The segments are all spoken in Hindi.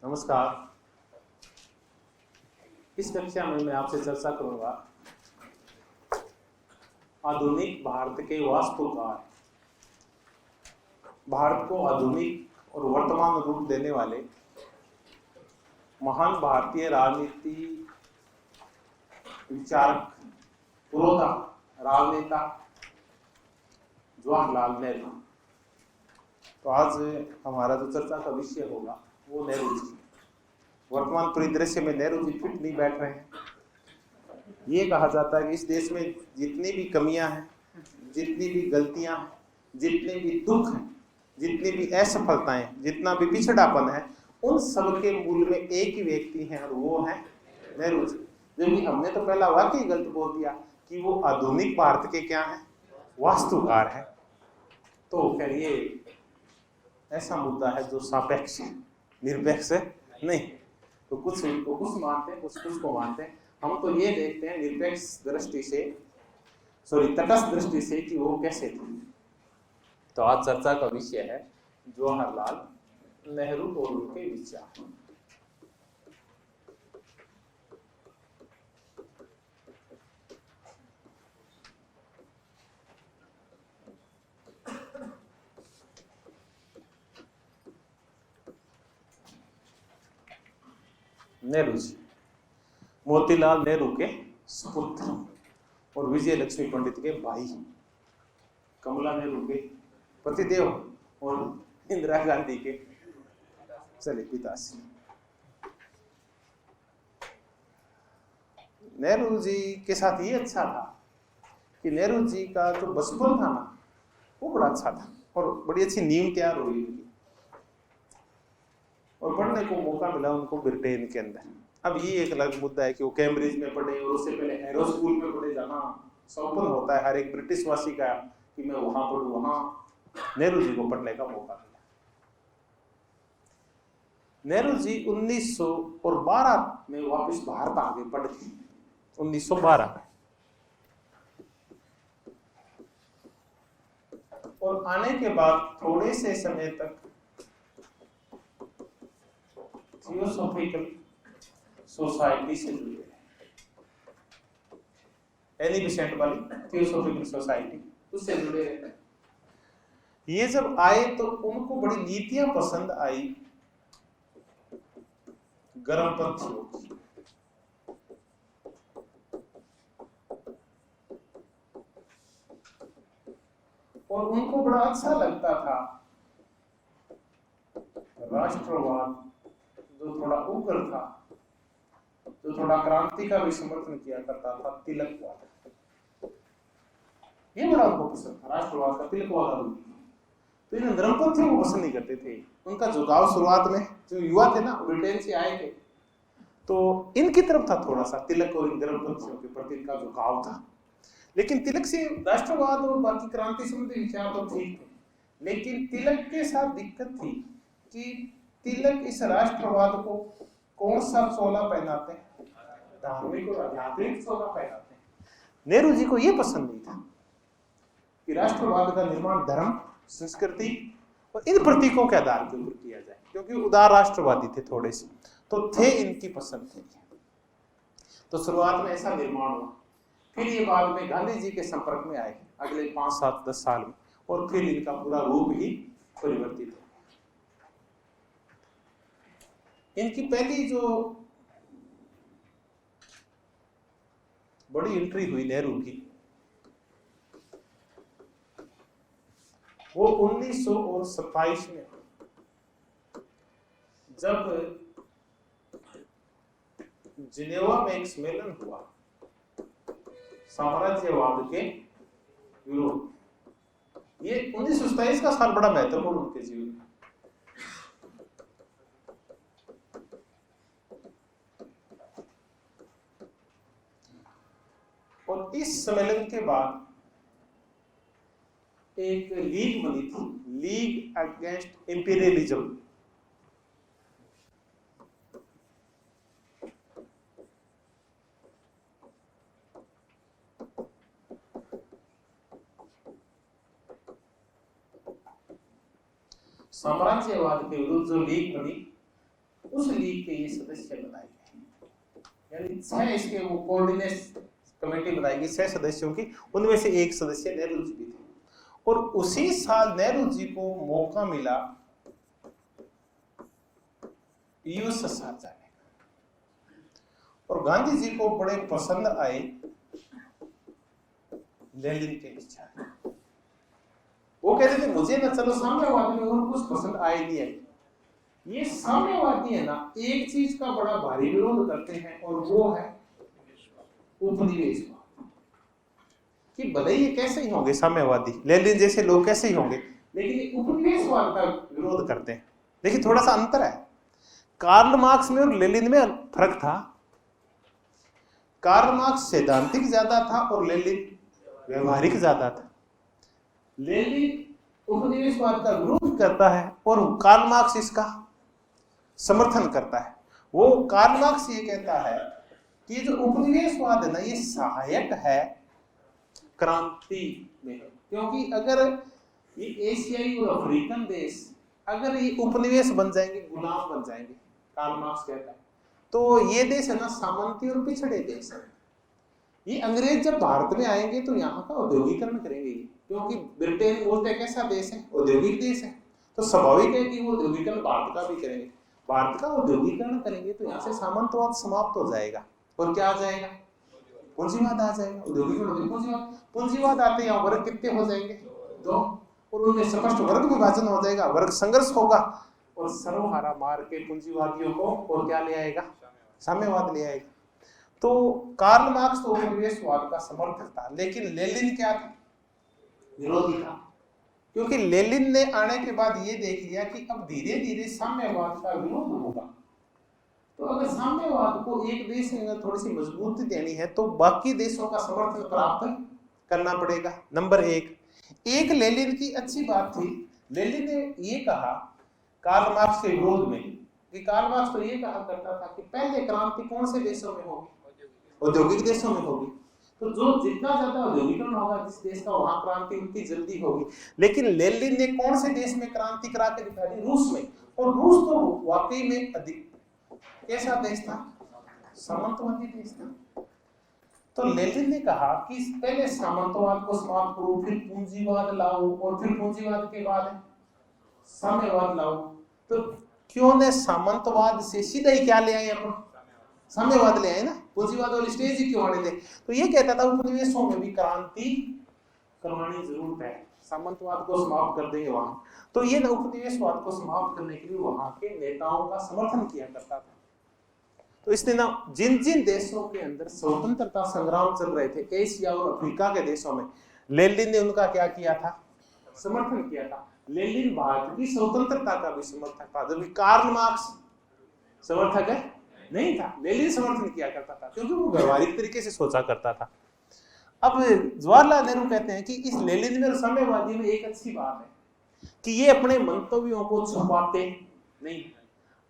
नमस्कार। इस कक्षा में मैं आपसे चर्चा करूंगा आधुनिक भारत के वास्तुकार। भारत को आधुनिक और वर्तमान रूप देने वाले महान भारतीय राजनीति विचारक, पुरोधा, राजनेता जवाहरलाल नेहरू। तो आज हमारा जो चर्चा का विषय होगा वो नेहरू जी। वर्तमान परिदृश्य में नेहरू जी फिट नहीं बैठ रहे हैं। ये कहा जाता है कि इस देश में जितनी भी कमियां हैं, जितनी भी गलतियां हैं, जितने भी दुख हैं, जितनी भी असफलताएं, जितना भी पिछड़ापन है, उन सब के मूल में एक ही व्यक्ति है और वो है नेहरू जी। जबकि हमने तो पहला वाक्य ही गलत बोल दिया कि वो आधुनिक भारत के क्या है, वास्तुकार है। तो फिर ये ऐसा मुद्दा है जो सापेक्ष है, निरपेक्ष नहीं। तो कुछ उनको कुछ मानते हैं, कुछ को मानते हैं। हम तो ये देखते हैं निरपेक्ष दृष्टि से, तटस्थ दृष्टि से कि वो कैसे थे। तो आज चर्चा का विषय है जवाहरलाल नेहरू और उनके विचार। नेहरू जी मोतीलाल नेहरू के सुपुत्र और विजय लक्ष्मी पंडित के भाई, कमला नेहरू के पतिदेव और इंदिरा गांधी के पिताश्री। नेहरू जी के साथ ये अच्छा था कि नेहरू जी का जो बचपन था ना वो बड़ा अच्छा था और बड़ी अच्छी नींव तैयार हुई उनकी और पढ़ने को मौका मिला उनको ब्रिटेन के अंदर। अब ये एक अलग मुद्दा है कि वो कैम्ब्रिज में पढ़े और उससे पहले हैरो स्कूल में पढ़े, जहाँ सपना होता है हर एक ब्रिटिश वासी का कि मैं वहां पढ़ूं। वहां नेहरू जी को पढ़ने का मौका मिला। नेहरू जी 1912 में वापस भारत आ गए पढ़ के, 1912 में। और आने के बाद थोड़े से समय तक थियोसॉफिकल सोसाइटी से जुड़े रहे। एनी बिसेंट वाली थियोसॉफिकल सोसाइटी, उससे जुड़े रहे। ये जब आए तो उनको बड़ी नीतियां पसंद आई गर्मपंथियों की। और उनको बड़ा अच्छा लगता था राष्ट्रवाद जो थोड़ा उग्र था, जो थोड़ा क्रांति का भी समर्थन किया करता था, तिलकवाद। ये बड़ा उनको पसंद था, राष्ट्रवाद का, तिलकवाद। तो इन धर्मपंथियों को पसंद नहीं करते थे। उनका झुकाव शुरुआत में जो युवा थे ना, ब्रिटेन से आए थे, तो इनकी तरफ था थोड़ा सा, तिलक और इन धर्मपंथियों के प्रति इनका झुकाव था। लेकिन तिलक से राष्ट्रवाद और बाकी क्रांति संबंधी विचार तो ठीक थे, लेकिन तिलक के साथ दिक्कत थी कि तिलक इस राष्ट्रवाद को कौन सा चोला पहनाते हैं, धार्मिक और आध्यात्मिक चोला पहनाते हैं। नेहरू जी को यह पसंद नहीं था कि राष्ट्रवाद का निर्माण धर्म, संस्कृति और इन प्रतीकों के आधार के ऊपर किया जाए, क्योंकि उदार राष्ट्रवादी थे थोड़े से, तो थे इनकी पसंद थे। तो शुरुआत में ऐसा निर्माण हुआ। फिर ये बाद में गांधी जी के संपर्क में आए अगले 5, 7, 10 साल में, और फिर इनका पूरा रूप ही परिवर्तित हो। इनकी पहली जो बड़ी एंट्री हुई नेहरू की, वो 1927 में, जब जिनेवा में एक सम्मेलन हुआ साम्राज्यवाद के विरोध। ये 1927 का साल बड़ा महत्वपूर्ण उनके जीवन में। और इस सम्मेलन के बाद एक लीग बनी थी, लीग अगेंस्ट इंपीरियलिज्म। साम्राज्यवाद के विरुद्ध जो लीग बनी, उस लीग के ये सदस्य बनाए गए, यानी 6 इसके वो कोऑर्डिनेट कमेटी बनाएगी 6 सदस्यों की, उनमें से एक सदस्य नेहरू जी भी थे। और उसी साल नेहरू जी को मौका मिला यूएसएसआर जाने का, और गांधी जी को बड़े पसंद आए लेनिन के विचार। वो कहते थे मुझे ना चलो साम्यवादी में और कुछ पसंद आए नहीं है, ये साम्यवादी है ना एक चीज का बड़ा भारी विरोध करते हैं और वो है उपनिवेशवाद, कि भले ये कैसे ही होंगे साम्यवादी, लेनिन जैसे लोग कैसे ही होंगे, लेकिन ये उपनिवेशवाद का विरोध करते हैं। देखिए थोड़ा सा अंतर है, कार्ल मार्क्स में और लेनिन में फर्क था। कार्ल मार्क्स सैद्धांतिक ज्यादा था और लेनिन व्यवहारिक ज्यादा था। लेनिन उपनिवेशवाद का विरोध करता है और कार्ल मार्क्स इसका समर्थन करता है। वो कार्ल मार्क्स ये कहता है कि जो उपनिवेशवाद है ना ये सहायक है क्रांति में, क्योंकि अगर ये एशियाई और अफ्रीकन देश अगर ये उपनिवेश बन जाएंगे, गुलाम बन जाएंगे, कार्ल मार्क्स कहता है, तो ये देश है ना सामंती और पिछड़े देश है। ये अंग्रेज जब भारत में आएंगे तो यहाँ का औद्योगिकरण करेंगे, क्योंकि ब्रिटेन बोलते हैं कैसा देश है, औद्योगिक देश है, तो स्वाभाविक है कि वो औद्योगिकरण भारत का भी करेंगे। भारत का औद्योगिकरण करेंगे तो यहाँ से सामंतवाद समाप्त हो जाएगा और क्या आ जाएगा, पूंजीवाद आ जाएगा। औद्योगिकरण पूंजीवाद आते यहाँ वर्ग कितने हो जाएंगे, 2, और उनमें स्पष्ट वर्ग विभाजन हो जाएगा, वर्ग संघर्ष होगा और सर्वहारा मार के पूंजीवादियों को और क्या ले आएगा, साम्यवाद ले आएगा। तो कार्ल मार्क्स तो उपनिवेशवाद का समर्थक था, लेकिन लेनिन क्या था, विरोधी था, क्योंकि लेनिन ने आने के बाद ये देख लिया कि अब धीरे धीरे साम्यवाद का विरोध होगा। तो अगर साम्यवाद को एक देश में थोड़ी सी मजबूती देनी है तो बाकी देशों का समर्थन प्राप्त करना पड़ेगा। नंबर एक लेनिन की अच्छी बात थी, लेनिन ने ये कहा कार्ल मार्क्स के विरोध में कि कार्ल मार्क्स तो ये कहा करता था कि पहले क्रांति कौन से देशों में होगी, औद्योगिक देशों में होगी, तो जो जितना ज्यादा औद्योगिकरण होगा जिस देश का वहां क्रांति उतनी जल्दी होगी। लेकिन लेनिन ने कौन से देश में क्रांति करा के दिखा दी, रूस में, और रूस तो वाकई में अधिक कैसा देश था, सामंतवादी देश था। तो लेनिन ने कहा कि पहले सामंतवाद को समाप्त करो, फिर पूंजीवाद लाओ, और फिर पूंजीवाद के बाद साम्यवाद लाओ। तो क्यों ने सामंतवाद से सीधा ही क्या ले आए, अपन साम्यवाद ले आए ना, पूंजीवाद वाली स्टेज ही क्यों आने दे। तो ये कहता था उपनिवेशों में भी क्रांति करवानी जरूरत है, सामंतवाद को समाप्त कर देंगे वहां। तो ये उपनिवेशवाद को समाप्त करने के लिए वहां के नेताओं का समर्थन किया करता था। तो इसने ना जिन जिन देशों के अंदर स्वतंत्रता संग्राम चल रहे थे, एशिया और अफ्रीका के देशों में, लेनिन ने उनका क्या किया था, समर्थन किया था। लेनिन भारत की स्वतंत्रता का भी समर्थक था, जबकि कार्ल मार्क्स समर्थक है नहीं था, लेनिन समर्थन किया करता था क्योंकि वो व्यवहारिक तरीके से सोचा करता था। अब जवाहरलाल नेहरू कहते हैं कि इस लेनिन में और साम्यवादी में एक अच्छी बात है कि ये अपने मंतव्यों को छुपाते नहीं।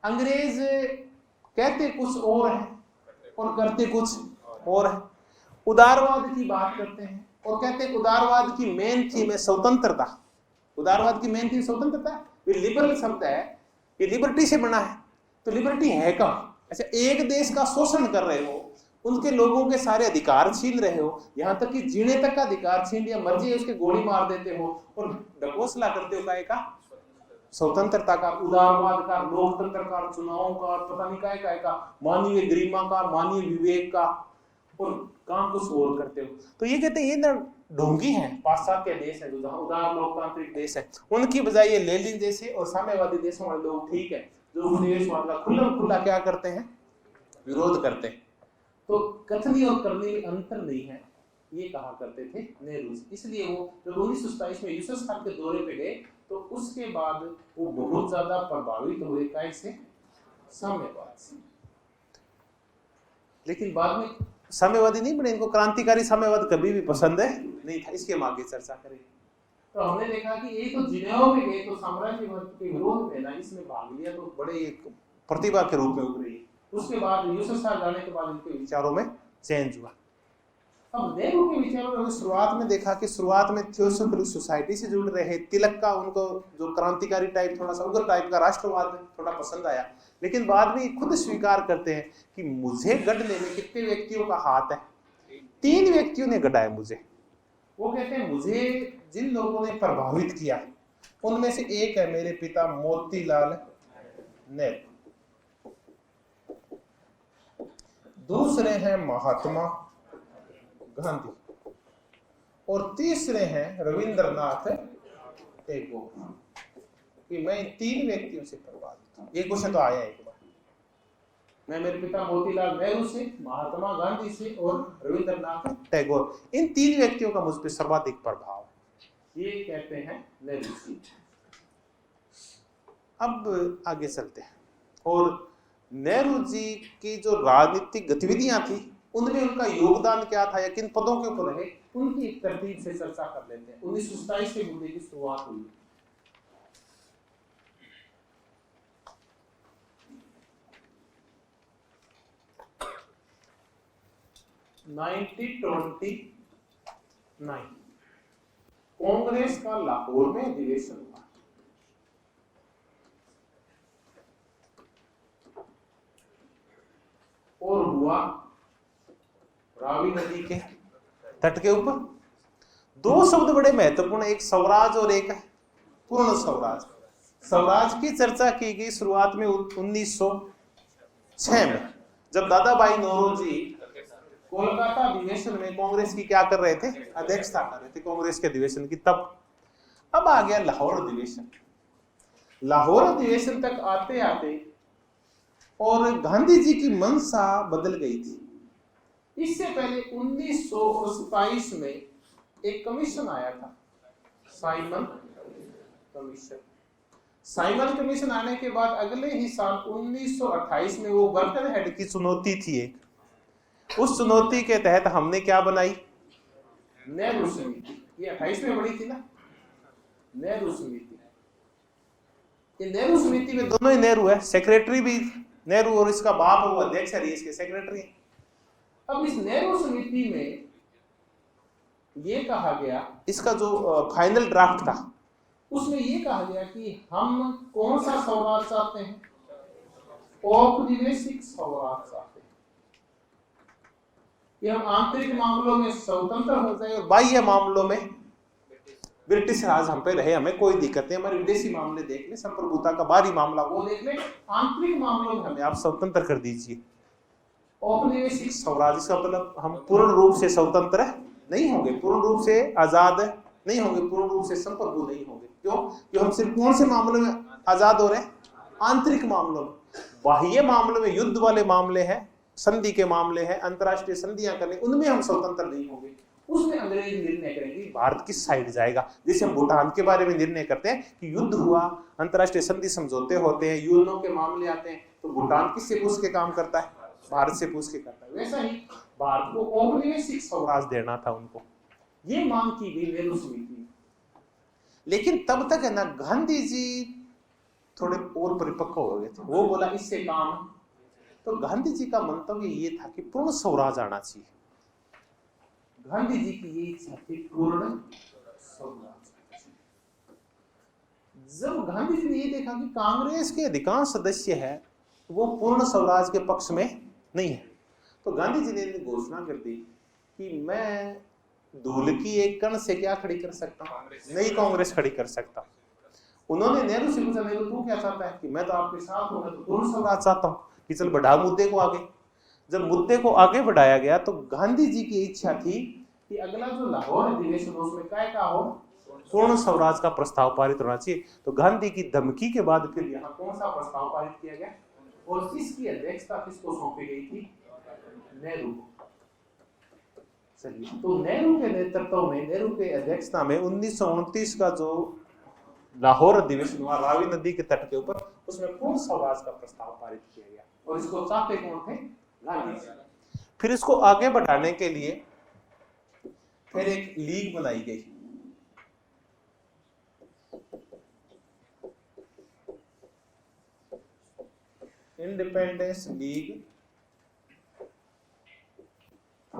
अंग्रेज कहते कुछ और है और करते कुछ और है। उदारवाद की बात करते हैं और कहते हैं उदारवाद की मेन थीम है स्वतंत्रता, उदारवाद की मेन थीम स्वतंत्रता है। ये लिबरल शब्द है, ये लिबर्टी से बना है, तो लिबर्टी है क्या, अच्छा एक देश का शोषण कर रहे हो, उनके लोगों के सारे अधिकार छीन रहे हो, यहाँ तक कि जीने तक का अधिकार छीन लिया, मर्जी है उसके गोली मार देते हो और ढकोसला करते हो काय का, स्वतंत्रता का, उदारवाद का, लोकतंत्र का, चुनाव का, पता नहीं काय का, मानवीय गरिमा का, मानवीय विवेक का, और काम कुछ और करते हो। तो ये कहते हैं ये ना ढोंगी है, पाश्चात्य देश है जो जहाँ उदार लोकतांत्रिक देश है, उनकी बजाय ये लेनिन जैसे और साम्यवादी देशों वाले लोग ठीक है जो उपनिवेशवाद का खुला क्या करते हैं, विरोध करते हैं। तो कथनी और करनी में अंतर नहीं है, ये कहा करते थे नेहरू। इसलिए वो जब 1927 में यूएसएसआर के दौरे पे गए तो उसके बाद वो बहुत ज्यादा प्रभावित हुए काय से, साम्यवाद से। लेकिन बाद में साम्यवादी नहीं बने, इनको क्रांतिकारी साम्यवाद कभी भी पसंद है नहीं था। इसके हम आगे चर्चा करेंगे। तो हमने देखा कि एक तो जिनेवा में गए तो साम्राज्यवाद के विरोध में ना इसमें भाग लिया, तो बड़े एक प्रतिभा के रूप में उभरी। उसके बाद यूएसएसआर जाने के बाद इनके विचारों में चेंज हुआ। अब नेहरू के विचारों में शुरुआत में देखा कि शुरुआत में थियोसॉफिकल सोसाइटी से जुड़ रहे, तिलक का उनको जो क्रांतिकारी टाइप, थोड़ा सा उग्र टाइप का राष्ट्रवाद थोड़ा पसंद आया, लेकिन बाद में खुद स्वीकार करते हैं कि मुझे गढ़ने में कितने व्यक्तियों का हाथ है, 3 व्यक्तियों ने गढ़ा है मुझे। वो कहते हैं मुझे जिन लोगों ने प्रभावित किया उनमें से एक है मेरे पिता मोतीलाल नेहरू, दूसरे हैं महात्मा गांधी और तीसरे हैं रविंद्रनाथ टैगोर। कि मैं इन 3 व्यक्तियों से प्रभावित हूं। ये क्वेश्चन तो आया है एक बार, मैं मेरे पिता मोतीलाल नेहरू से, महात्मा गांधी से और रविंद्रनाथ टैगोर, इन 3 व्यक्तियों का मुझ पर सर्वाधिक प्रभाव है, ये कहते हैं नेहरू जी। अब आगे चलते हैं, और नेहरू जी की जो राजनीतिक गतिविधियां थी उनमें उनका योगदान क्या था या किन पदों के ऊपर रहे, उनकी एक तरतीब से चर्चा कर लेते हैं। 1927 से मुद्दे की शुरुआत हुई। 1929 कांग्रेस का लाहौर में अधिवेशन हुआ और हुआ रावी नदी के तट के ऊपर। 2 शब्द बड़े महत्वपूर्ण, एक स्वराज और एक पूर्ण स्वराज। स्वराज की चर्चा की गई शुरुआत में 1906 में, जब दादा भाई नौरोजी कोलकाता अधिवेशन में कांग्रेस की क्या कर रहे थे, अध्यक्षता कर रहे थे कांग्रेस के अधिवेशन की। तब अब आ गया लाहौर अधिवेशन। लाहौर अधिवेशन तक आते आते और गांधी जी की मंशा बदल गई थी। इससे पहले 1927 में एक कमीशन आया था, साइमन कमीशन। साइमन कमीशन आने के बाद अगले ही साल 1928 में वो बर्टन हेड की चुनौती थी एक, उस चुनौती के तहत हमने क्या बनाई, नेहरू समिति। ये 28 में बनी थी ना नेहरू समिति। ये नेहरू समिति में दोनों ही नेहरू है, सेक्रेटरी भी नेहरू और इसका बाप वो अध्यक्ष है, इसके सेक्रेटरी। अब इस नेहरू समिति में ये कहा गया, इसका जो फाइनल ड्राफ्ट था उसमें ये कहा गया कि हम कौन सा स्वराज चाहते हैं, औपनिवेशिक स्वराज चाहते हैं। ये हम आंतरिक मामलों में स्वतंत्र हो जाए और बाह्य मामलों में ब्रिटिश राज हम पे रहे, हमें कोई दिक्कत नहीं, हमारे विदेशी मामले देख ले, संप्रभुता का बाहरी मामला वो देख ले, आंतरिक मामलों में हमें आप स्वतंत्र कर दीजिए। औपनिवेशिक स्वराज, इसका मतलब हम पूर्ण रूप से स्वतंत्र नहीं होंगे, पूर्ण रूप से आजाद नहीं होंगे, पूर्ण रूप से संप्रभु नहीं होंगे। क्यों? कि हम सिर्फ कौन से मामलों में आजाद हो रहे हैं, आंतरिक मामलों में। बाह्य मामलों में युद्ध वाले मामले हैं, संधि के मामले हैं, अंतरराष्ट्रीय संधियां करने, उनमें हम स्वतंत्र नहीं होंगे। उसमें अंग्रेज निर्णय करेंगे भारत किस साइड जाएगा। जैसे हम भूटान के बारे में निर्णय करते हैं कि युद्ध हुआ, अंतरराष्ट्रीय संधि समझौते होते हैं, यूएनओ के मामले आते हैं, तो भूटान किससे पूछ के काम करता है, भारत से पूछ के करता है। वैसा ही भारत को औपनिवेशिक स्वराज देना था उनको, ये मांग की गई नेहरू समिति। लेकिन तब तक है ना, गांधी जी थोड़े और परिपक्व हो गए थे, वो बोला इससे काम। तो गांधी जी का मंतव्य ये था कि पूर्ण स्वराज आना चाहिए। गांधी जी की ये इच्छा थी, पूर्ण स्वराज। जब गांधी जी ने ये देखा कि कांग्रेस के अधिकांश सदस्य है वो पूर्ण स्वराज के पक्ष में नहीं है, तो गांधी जी ने घोषणा कर दी कि मैं धूल की एक कण से क्या खड़ी कर सकता हूँ, नई कांग्रेस खड़ी कर सकता हूँ। उन्होंने नेहरू से पूछा, नेहरू तू क्या चाहता है? कि मैं तो आपके साथ हूँ, मैं तो पूर्ण स्वराज चाहता हूँ, कि चल बढ़ा मुद्दे को आगे। जब मुद्दे को आगे बढ़ाया गया तो गांधी जी की इच्छा थी कि अगला जो लाहौर अधिवेशन उसमें क्या का हो, पूर्ण स्वराज का प्रस्ताव पारित होना चाहिए। तो गांधी की धमकी के बाद फिर यहाँ कौन सा प्रस्ताव पारित किया गया और इसकी अध्यक्षता किसको सौंपी गई थी, नेहरू को। चलिए, तो नेहरू के नेतृत्व में, नेहरू के अध्यक्षता में 1929 का जो लाहौर अधिवेशन हुआ रावी नदी के तट के ऊपर, उसमें पूर्ण स्वराज का प्रस्ताव पारित किया गया और इसको चाहते कौन थे, गांधी जी। फिर इसको आगे बढ़ाने के लिए फिर एक लीग बनाई गई, independence league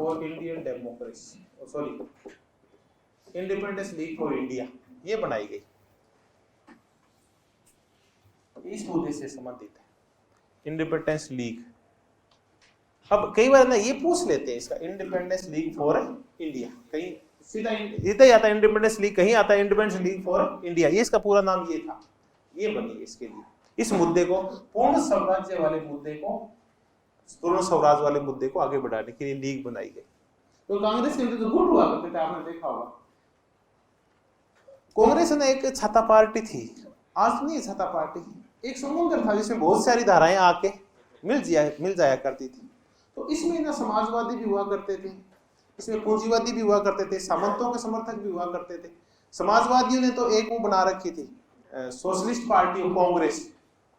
for Indian democracy, sorry independence league for India, ये बनाई गई, इस मुद्दे से संबंधित है इंडिपेंडेंस लीग। अब कई बार ना ये पूछ लेते हैं इसका, इंडिपेंडेंस लीग फॉर इंडिया, कहीं सीधा इधर आता है इंडिपेंडेंस लीग, कहीं आता है इंडिपेंडेंस लीग फॉर इंडिया, ये इसका पूरा नाम ये था, ये बनी इसके लिए, इस मुद्दे को, पूर्ण स्वराज्य वाले मुद्दे को, पूर्ण स्वराज वाले मुद्दे को आगे बढ़ाने के लिए लीग बनाई गई। तो कांग्रेस के अंदर जो गुट हुआ करते थे, आपने देखा होगा, कांग्रेस ने एक छाता पार्टी थी, आज नहीं छाता पार्टी, एक समुद्र था जिसमें बहुत सारी धाराएं आके मिल जाया करती थी। तो इसमें ना समाजवादी भी हुआ करते थे, इसमें पूंजीवादी भी हुआ करते थे, सामंतों के समर्थक भी हुआ करते थे। समाजवादियों ने तो एक वो बना रखी थी, सोशलिस्ट पार्टी ऑफ कांग्रेस,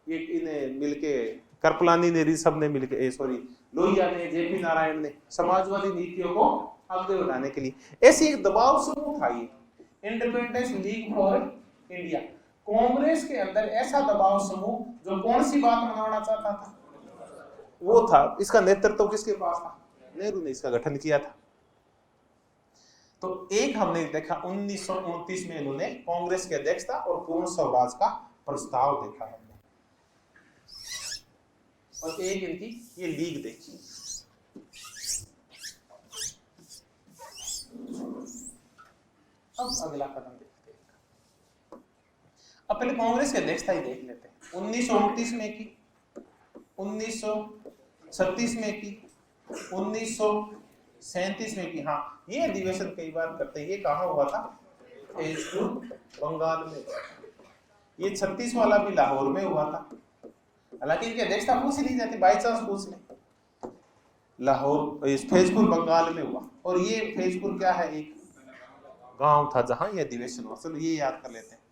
ये इन्हें मिलके कृपलानी ने, ऋषभ ने मिलके, सॉरी लोहिया ने, जेपी नारायण ने, समाजवादी नीतियों को आगे बढ़ाने के लिए, ऐसी एक दबाव समूह था ये independence league for India. Congress के अंदर ऐसा दबाव समूह जो कौन सी बात मनाना चाहता था, वो था, इसका नेतृत्व किसके पास था, नेहरू ने इसका गठन किया था। तो एक हमने देखा 1929 में इन्होंने कांग्रेस के अध्यक्ष था और पूर्ण स्वराज का प्रस्ताव देखा हमने, और एक इनकी ये लीग देखी। अब अगला कदम देखते हैं, अब पहले कांग्रेस के अध्यक्षता ही देख लेते हैं। 1929 में की, 1936 में की, 1937 में की। हाँ, ये अधिवेशन कई बार करते हैं, ये कहाँ हुआ था, फैजपुर बंगाल में। ये 36 वाला भी लाहौर में हुआ था, हालांकि इनकी अध्यक्षता पूछ ही नहीं जाती, बाई चांस पूछ ले। लाहौर, फैजपुर बंगाल में हुआ, और ये फैजपुर क्या है, एक गांव था जहां ये अधिवेशन हुआ। चलो ये याद कर लेते हैं।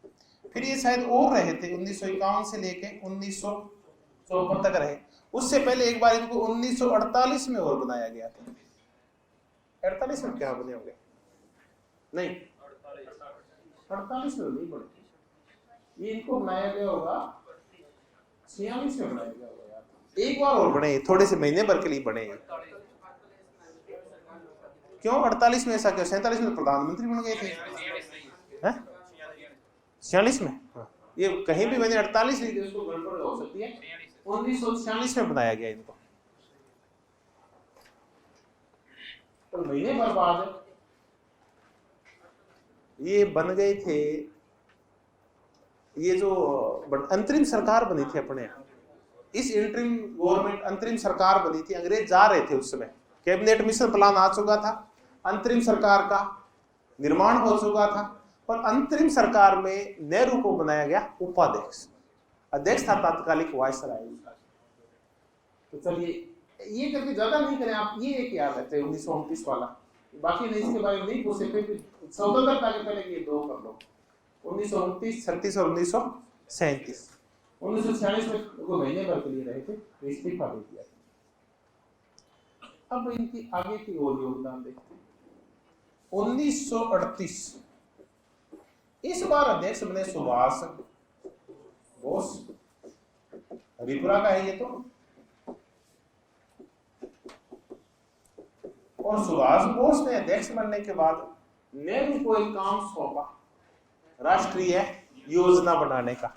फिर ये शायद और रहे थे, 1951 से लेके 1954 तक रहे। उससे पहले एक बार इनको 1948 में और बनाया गया था। 48 में क्या बने होंगे, नहीं 48 में नहीं बने, ये इनको बनाया गया होगा 46 में बनाया गया होगा यार। एक बार और बने, थोड़े से महीने भर के लिए बने। क्यों 48 में ऐसा क्यों, 47 में प्रधानमंत्री बन गए थे, 46 में, हाँ। ये कहीं भी मैंने 48 नहीं थे, उसको गड़बड़ हो सकती है, 1946 में बनाया गया इनको, तो महीने भर बाद ये बन गए थे। ये जो अंतरिम सरकार बनी थी अपने, इस इंटरिम गवर्नमेंट, अंतरिम सरकार बनी थी, अंग्रेज जा रहे थे उस समय, कैबिनेट मिशन प्लान आ चुका था, अंतरिम सरकार का निर्माण हो चुका था, और अंतरिम सरकार में नेहरू को बनाया गया उपाध्यक्ष, अध्यक्ष था तात्कालिक वायसराय। तो चलिए ये करके ज्यादा नहीं करें आप, ये एक याद रखते हैं 1929 वाला, बाकी नहीं इसके बारे में नहीं पूछे, फिर स्वतंत्रता के पहले ये दो कर लो, 1929, 36 और 1937। 1946 में वो महीने भर के लिए रहे थे, तो इस्तीफा दे दिया। अब इनकी आगे की ओर योगदान देखते हैं। 1938 इस बार अध्यक्ष बने सुभाष बोस, हरिपुरा का है ये तो, और सुभाष बोस ने अध्यक्ष बनने के बाद नेहरू को एक काम सौंपा, राष्ट्रीय योजना बनाने का।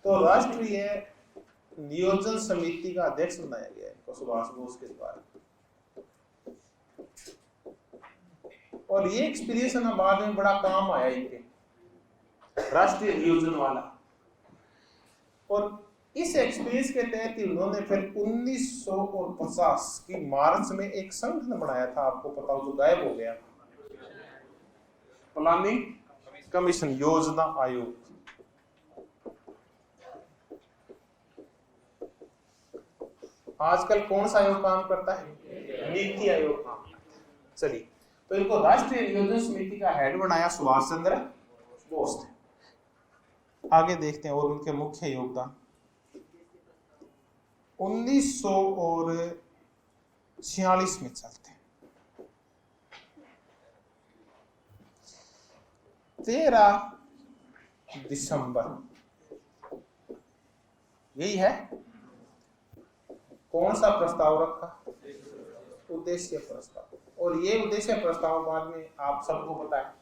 तो राष्ट्रीय नियोजन समिति का अध्यक्ष बनाया गया इनको सुभाष बोस के द्वारा, और ये एक्सपीरियंस ना बाद में बड़ा काम आया इनके, राष्ट्रीय नियोजन वाला। और इस एक्सपीरियंस के तहत उन्होंने फिर 1950 की मार्च में एक संगठन बनाया था, आपको पता हो, जो गायब हो गया, प्लानिंग कमीशन, योजना आयोग। आजकल कौन सा आयोग काम करता है, नीति आयोग काम करता है। चलिए, तो इनको राष्ट्रीय नियोजन समिति का हेड बनाया सुभाष चंद्र बोस ने। आगे देखते हैं और उनके मुख्य योगदान। 1946 में चलते हैं, 13 दिसंबर, यही है। कौन सा प्रस्ताव रखा, उद्देश्य प्रस्ताव। और ये उद्देश्य प्रस्ताव बाद में आप सबको पता है,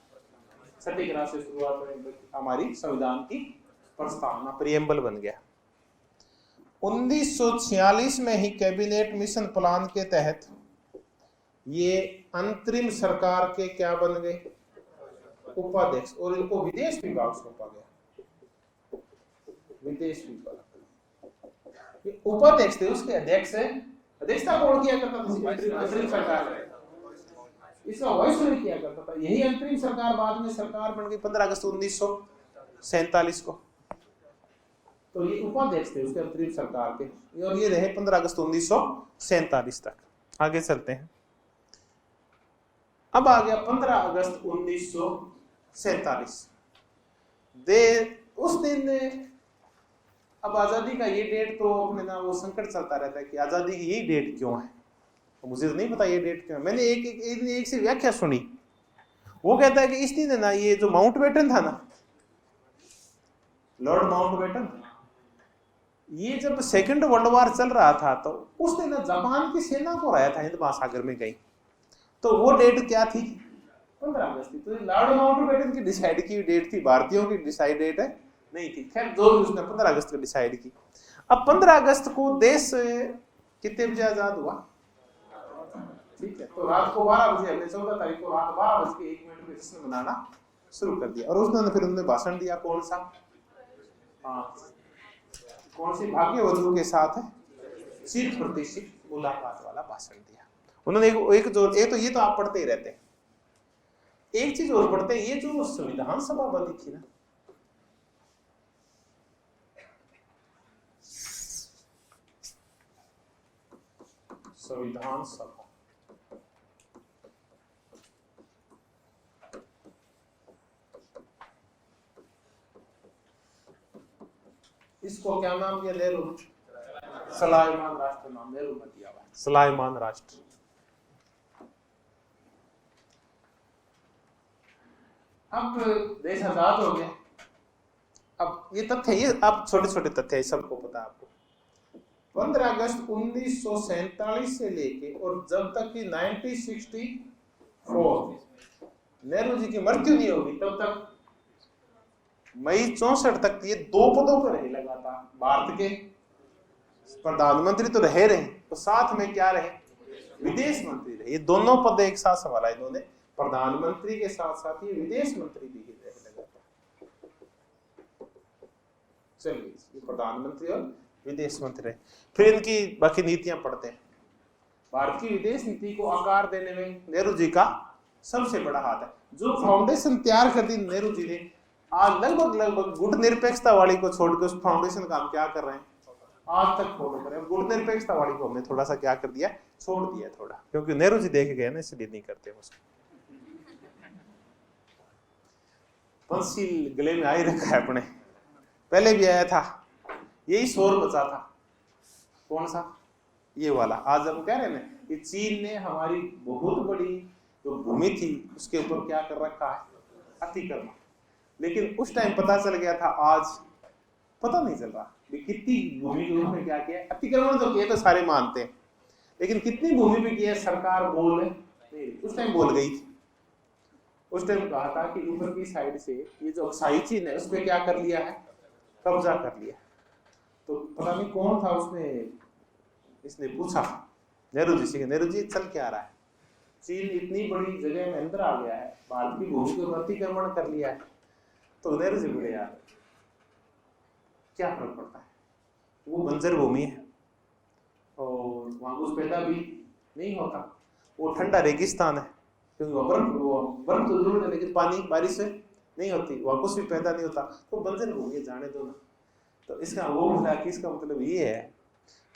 छठी क्लास से शुरुआत में हमारी संविधान की प्रस्तावना प्रियम्बल बन गया। 1946 में ही कैबिनेट मिशन प्लान के तहत ये अंतरिम सरकार के क्या बन गए, उपाध्यक्ष, और इनको विदेश विभाग सौंपा गया, विदेश विभाग। ये उपाध्यक्ष थे, उसके अध्यक्ष अध्यक्षता कौन किया करता था, अंतरिम सरकार, इसका वाइसरॉय किया करता था। यही अंतरिम सरकार बाद में सरकार बन गई 15 अगस्त 1947 को। तो ये उपाध्यक्ष थे उसके अंतरिम सरकार के, और ये रहे 15 अगस्त 1947 तक। आगे चलते हैं। अब आ गया 15 अगस्त 1947। उस दिन, अब आजादी का ये डेट तो अपने ना वो संकट चलता रहता है कि आजादी की यही डेट क्यों है, तो मुझे तो नहीं पता ये डेट क्यों है। मैंने एक से व्याख्या सुनी, वो कहता है कि इस दिन ना ये जो माउंटबेटन था ना, लॉर्ड माउंटबेटन, ये जब सेकंड वर्ल्ड वॉर चल रहा था तो उस दिन जापान की सेना को हराया था हिंद महासागर में गई, तो वो डेट क्या थी, 15 अगस्त थी। तो लॉर्ड माउंटबेटन की डिसाइड की डेट थी, भारतीयों की डिसाइड डेट है नहीं थी। खैर जो भी उसने 15 अगस्त को डिसाइड की। अब 15 अगस्त को देश कितने बजे आजाद हुआ, ठीक है, तो रात को 12 बजे, हमने 14 तारीख को रात 12:01 पे जश्न मनाना शुरू कर दिया। और उसने फिर उन्होंने भाषण दिया, कौन सा, कौन सी भाग्यवधु के साथ है चिर प्रतिष्ठित मुलाकात वाला भाषण दिया उन्होंने। एक तो ये तो आप पढ़ते ही रहते हैं, एक चीज और पढ़ते हैं, ये जो संविधान सभा बनी थी ना, संविधान सभा, इसको क्या नाम दिया, नेहरू सलाइमान राष्ट्र नाम नेहरू ने दिया हुआ, सलाइमान राष्ट्र। अब देश आजाद हो गया। अब ये तथ्य, ये अब छोटे छोटे तथ्य सबको पता है आपको। 15 अगस्त 1947 से लेके और जब तक कि 1964 नेहरू जी की मृत्यु नहीं होगी तब तक, मई 64 तक ये 2 पदों पर रहे लगातार। भारत के प्रधानमंत्री तो रहे, तो साथ में क्या रहे, विदेश मंत्री रहे। ये दोनों पद एक साथ संभाला इन्होंने, प्रधानमंत्री के साथ साथ ये विदेश मंत्री भी रहे लगातार। चलिए, ये प्रधानमंत्री और विदेश मंत्री रहे। फिर इनकी बाकी नीतियां पढ़ते हैं। भारत की विदेश नीति को आकार देने में नेहरू जी का सबसे बड़ा हाथ है। जो फाउंडेशन तैयार कर दी नेहरू जी ने, आज लगभग गुट निरपेक्षता वाली को छोड़कर उस फाउंडेशन का हम क्या कर रहे हैं, आज तक फॉलो कर रहे हैं। गुट निरपेक्षता वाली को हमने थोड़ा सा क्या कर दिया, छोड़ दिया थोड़ा, क्योंकि नेहरू जी देख गए ना, इसलिए नहीं करते उसको। पंसील गले में आ ही रखा है अपने, पहले भी आया था, यही शोर बचा था। कौन सा, ये वाला। आज हम कह रहे हैं ना कि चीन ने हमारी बहुत बड़ी जो भूमि थी उसके ऊपर क्या कर रखा है, अतिक्रमण। लेकिन उस टाइम पता चल गया था, आज पता नहीं चल रहा कितनी भूमि के ऊपर क्या किया। अतिक्रमण जो किया तो सारे मानते हैं, लेकिन कितनी भूमि पे किया सरकार बोल नहीं, उस टाइम बोल गई थी। उस टाइम कहा था कि ऊपर की साइड से ये जो अक्साई चीन है उस पर क्या कर लिया है, कब्जा कर लिया। तो पता नहीं कौन था उसने, इसने पूछा नेहरू जी से, नेहरू जी चल क्या रहा है, चीन इतनी बड़ी जगह में अंदर आ गया है, भारत की भूमि को अतिक्रमण कर लिया है। तो नेहरू जी बोले, यार क्या फर्क पड़ता है, वो बंजर भूमि है और वहां कुछ पैदा भी नहीं होता, वो ठंडा रेगिस्तान है, क्योंकि बर्फ तो जरूर है लेकिन पानी बारिश से नहीं होती, वहां कुछ भी पैदा नहीं होता, तो बंजर भूमि जाने दो ना। तो इसका वो मतलब कि इसका मतलब ये है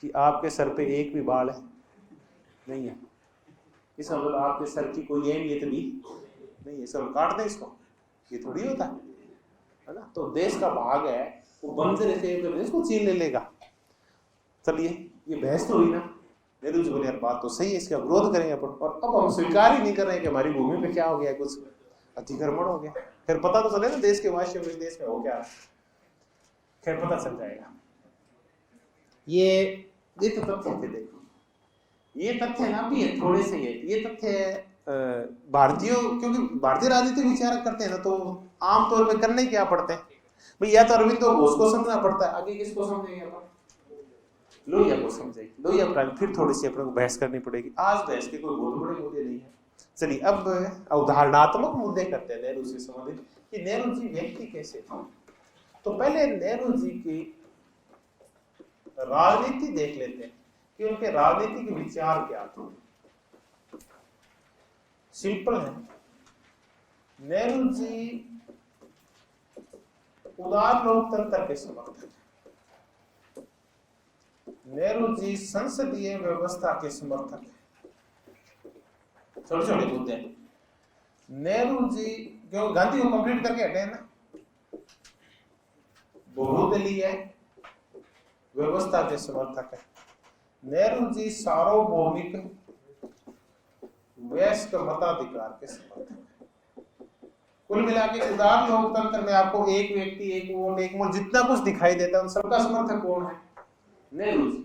कि आपके सर पे एक भी बाल है नहीं है, इसका मतलब आपके सर की कोई अहमियत भी नहीं है, सब काट दें इसको, ये थोड़ी होता है ना। तो देश का भाग है, वो बंजर से इसको चीन ले लेगा। चलिए, ये बहस तो हुई ना, नेहरू जी बोले यार बात तो सही है, इसका विरोध करेंगे अपन, और अब हम स्वीकार ही नहीं कर रहे हैं कि हमारी भूमि पे क्या हो गया, कुछ अतिक्रमण हो गया। फिर पता तो चले ना देश के वासियों को इस देश में हो क्या, खैर पता चल जाएगा। ये तो तथ्य थे। देखो ये तथ्य ना भी है, थोड़े से ये तथ्य भारतीयों, क्योंकि भारतीय राजनीतिक विचार करते हैं ना, तो आमतौर पे करने क्या पड़ते हैं भाई, या तो अरविंदो घोष को समझना पड़ता है, आगे किसको समझेंगे अपन, लोहिया को समझेंगे, लोहिया प्राणी, फिर थोड़ी सी अपने को बहस करनी पड़ेगी। आज बहस के कोई बहुत बड़े मुद्दे नहीं है। चलिए अब उदाहरणात्मक मुद्दे करते हैं नेहरू से संबंधित कि नेहरू जी व्यक्ति कैसे थे। तो पहले नेहरू जी की राजनीति देख लेते हैं कि उनके राजनीतिक विचार क्या थे। सिंपल है, नेहरू जी उदार लोकतंत्र के समर्थक, नेहरू जी संसदीय व्यवस्था के समर्थक है। छोटे छोटे मुद्दे हैं। नेहरू जी क्यों गांधी को कंप्लीट करके हटे ना, बहुदलीय व्यवस्था के समर्थक है। नेहरू जी सार्वभौमिक वयस्क मताधिकार के समर्थक है। कुल मिला के उदार लोकतंत्र में आपको एक व्यक्ति एक वोट एक मोल जितना कुछ दिखाई देता है, उन सबका समर्थक कौन है, नेहरू जी।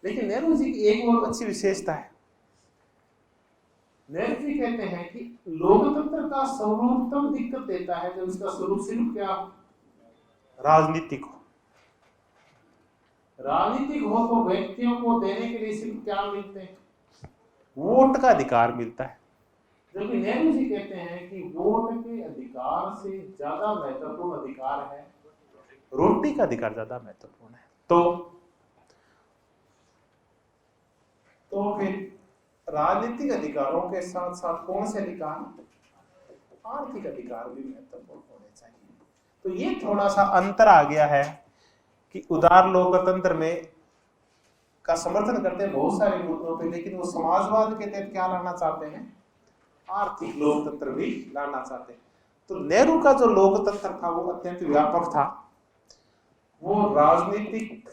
लेकिन नेहरू जी की एक और अच्छी विशेषता है, नेहरू जी कहते हैं कि लोकतंत्र का स्वरूप तब दिक्कत देता है जब इसका स्वरूप सिर्फ क्या राजनीतिक हो। राजनीतिक हो तो व्यक्तियों को देने के लिए सिर्फ क्या मिलते हैं, वोट का अधिकार मिलता है। जबकि नेहरू जी कहते हैं कि वोट के अधिकार से ज्यादा महत्वपूर्ण अधिकार है, रोटी का अधिकार ज्यादा महत्वपूर्ण है। तो फिर राजनीतिक अधिकारों के साथ साथ कौन से अधिकार, आर्थिक अधिकार भी महत्वपूर्ण होने चाहिए। तो ये थोड़ा सा अंतर आ गया है कि उदार लोकतंत्र में का समर्थन करते हैं बहुत सारे मुद्दों पे, लेकिन वो समाजवाद के तहत क्या लाना चाहते हैं, आर्थिक लोकतंत्र भी लाना चाहते हैं। तो नेहरू का जो लोकतंत्र था वो अत्यंत व्यापक था, वो राजनीतिक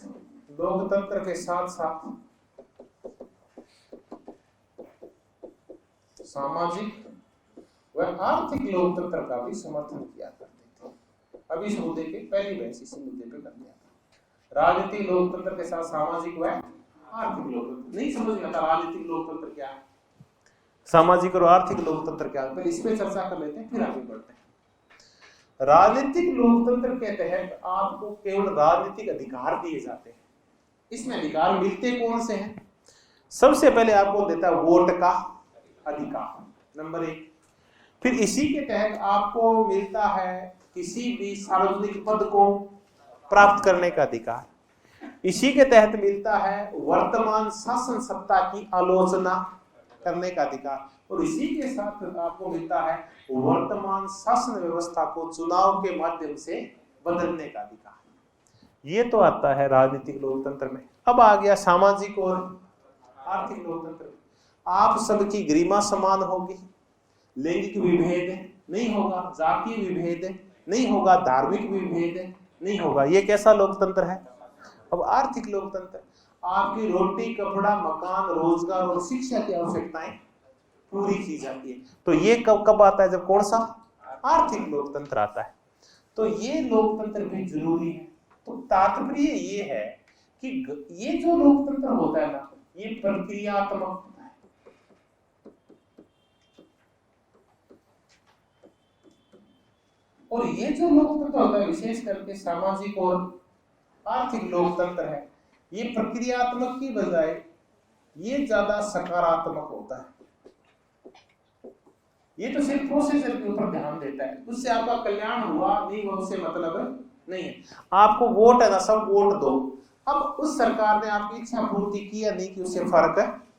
लोकतंत्र के साथ साथ सामाजिक व आर्थिक लोकतंत्र का भी समर्थन किया करते थे। अब इस मुद्दे के पहली बहस इसी मुद्दे पे करते हैं, राजनीतिक लोकतंत्र के साथ सामाजिक व आर्थिक लोकतंत्र। नहीं समझ में आता राजनीतिक लोकतंत्र क्या है, सामाजिक और आर्थिक लोकतंत्र क्या है, पहले इस पे चर्चा कर लेते हैं फिर आगे बढ़ते हैं। राजनीतिक लोकतंत्र के तहत आपको केवल राजनीतिक अधिकार दिए जाते हैं। इसमें अधिकार मिलते कौन से हैं, सबसे पहले आपको देता है वोट का अधिकार, नंबर 1। फिर इसी के तहत आपको मिलता है किसी भी सार्वजनिक पद को प्राप्त करने का अधिकार। इसी के तहत मिलता है वर्तमान शासन सत्ता की आलोचना करने का अधिकार, और इसी के साथ आपको मिलता है वर्तमान शासन व्यवस्था को चुनाव के माध्यम से बदलने का अधिकार। ये तो आता है राजनीतिक लोकतंत्र में। अब आ गया सामाजिक और आर्थिक लोकतंत्र। आप सबकी गरिमा समान होगी, लैंगिक विभेद नहीं होगा, जातीय विभेद नहीं होगा, धार्मिक विभेद नहीं होगा। ये कैसा लोकतंत्र है। अब आर्थिक लोकतंत्र, आपकी रोटी कपड़ा मकान रोजगार और शिक्षा की आवश्यकताएं पूरी की जाती है। तो ये कब आता है, जब कौन सा आर्थिक लोकतंत्र आता है। तो ये लोकतंत्र भी जरूरी है। तो तात्पर्य ये है कि ये जो लोकतंत्र होता है ना, ये प्रक्रियात्मक होता है। और ये जो लोकतंत्र होता है, विशेष करके सामाजिक और आर्थिक लोकतंत्र है, ये प्रक्रियात्मक की बजाय ये ज्यादा सकारात्मक होता है। ये तो सिर्फ प्रोसीजर के ऊपर ध्यान देता है, उससे आपका कल्याण हुआ नहीं हुआ उससे मतलब नहीं है। आपको वोट है ना, सब वोट दो। अब उस सरकार ने आपकी इच्छा पूर्ति की या नहीं की उससे फर्क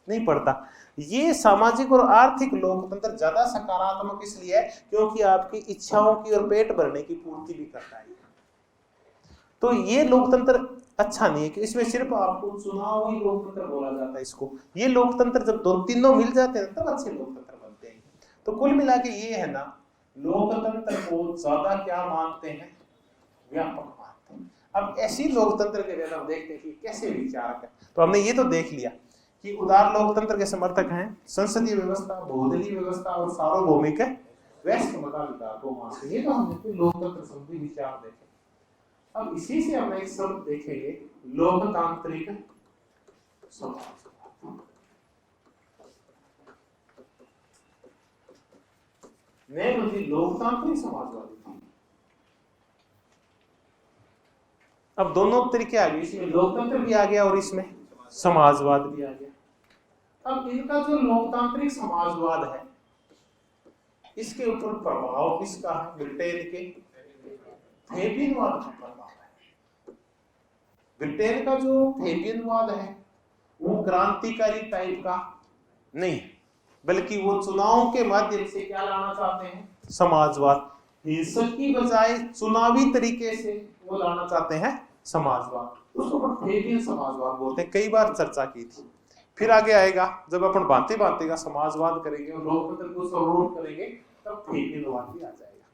नहीं पड़ता। ये सामाजिक और आर्थिक लोकतंत्र ज्यादा सकारात्मक इसलिए है क्योंकि आपकी इच्छाओं की और पेट भरने की पूर्ति भी करता है। तो ये लोकतंत्र अच्छा नहीं है कि इसमें सिर्फ आपको चुनावी लोकतंत्र बोला जाता है इसको। ये लोकतंत्र जब दो तीनों मिल जाते हैं तब अच्छे लोकतंत्र बनते हैं। तो कुल मिला के ये है ना, लोकतंत्र को ज्यादा क्या मानते हैं, व्यापक मानते हैं। अब ऐसी लोकतंत्र के लिए हम देखते हैं कि कैसे विचारक है। तो हमने ये तो देख लिया कि उदार लोकतंत्र के समर्थक हैं, संसदीय व्यवस्था, बहुदलीय व्यवस्था और सार्वभौमिक वयस्क मताधिकार को मानते हैं। ये तो हमने लोकतंत्र संबंधी विचार देखे। अब इसी से हम एक शब्द देखेंगे, लोकतांत्रिक समाजवाद। नेहरू जी लोकतांत्रिक समाजवादी थे। अब दोनों तरीके आ गए, इसमें लोकतंत्र भी आ गया और इसमें समाजवाद भी आ गया। अब इनका जो लोकतांत्रिक समाजवाद है, इसके ऊपर प्रभाव किसका है? ब्रिटेन के फैबियनवाद का प्रभाव है। ब्रिटेन का जो फैबियनवाद है वो क्रांतिकारी टाइप का नहीं, बल्कि वो चुनावों के माध्यम से क्या लाना चाहते हैं? समाजवाद। हिंसक की बजाय चुनावी तरीके से वो लाना चाहते हैं समाजवाद। उसको फैबियन समाजवाद बोलते हैं, कई बार चर्चा की थी। फिर आगे आएगा, जब अपन भांति भांति का समाजवाद करेंगे और लोकतंत्र को सर्वोच्च करेंगे, तब फैबियनवाद भी आ जाएगा।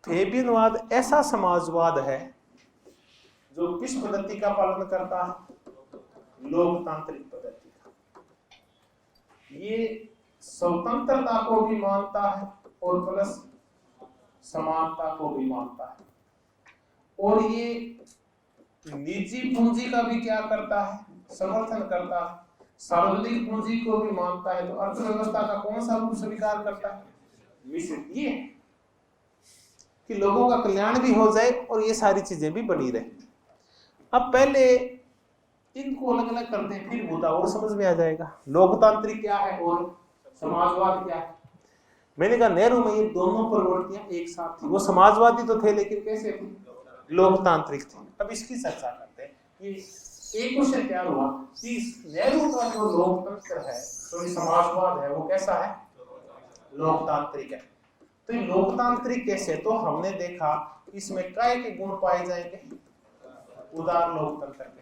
फैबियनवाद ऐसा समाजवाद है जो किस पद्धति का पालन करता है? लोकतांत्रिक पद्धति का। ये स्वतंत्रता को भी मानता है और प्लस समानता को भी मानता है, और ये निजी पूंजी का भी क्या करता है? समर्थन करता है। सार्वजनिक पूंजी को भी मानता है। तो अर्थव्यवस्था का कौन सा रूप स्वीकार करता है? मिश्रित। ये कि लोगों का कल्याण भी हो जाए और ये सारी चीजें भी बनी रहे। अब पहले इनको अलग अलग करते हैं, फिर मुद्दा और समझ में आ जाएगा। लोकतांत्रिक क्या है और समाजवाद क्या है। मैंने कहा नेहरू में ये दोनों प्रवृत्तियां एक साथ थी। वो समाजवादी तो थे, लेकिन कैसे थे? लोकतांत्रिक थे। अब इसकी चर्चा करते हैं। ये एक क्वेश्चन क्या हुआ कि नेहरू का जो लोकतंत्र है, तो ये समाजवाद है, वो कैसा है? लोकतांत्रिक है। तो ये लोकतांत्रिक कैसे? तो हमने देखा इसमें काय के गुण पाए जाएंगे? उदार लोकतंत्र के।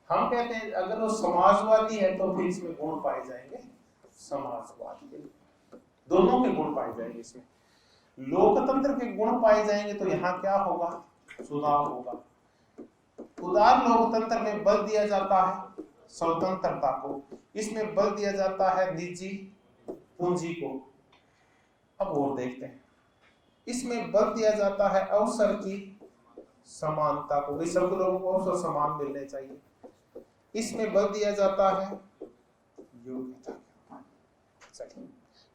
हम कहते हैं अगर वो समाजवादी है तो फिर इसमें गुण पाए जाएंगे समाजवाद के। दोनों के गुण पाए जाएंगे इसमें। लोकतंत्र के गुण पाए जाएंगे तो यहाँ क्या होगा? चुनाव होगा। उदार लोकतंत्र में बल दिया जाता है स्वतंत्रता को, इसमें बल दिया जाता है निजी पूंजी को। अब और देखते हैं, इसमें बल दिया जाता है अवसर की समानता को, भाई सब लोगों को अवसर समान मिलने चाहिए। इसमें बल दिया जाता है योग्यता।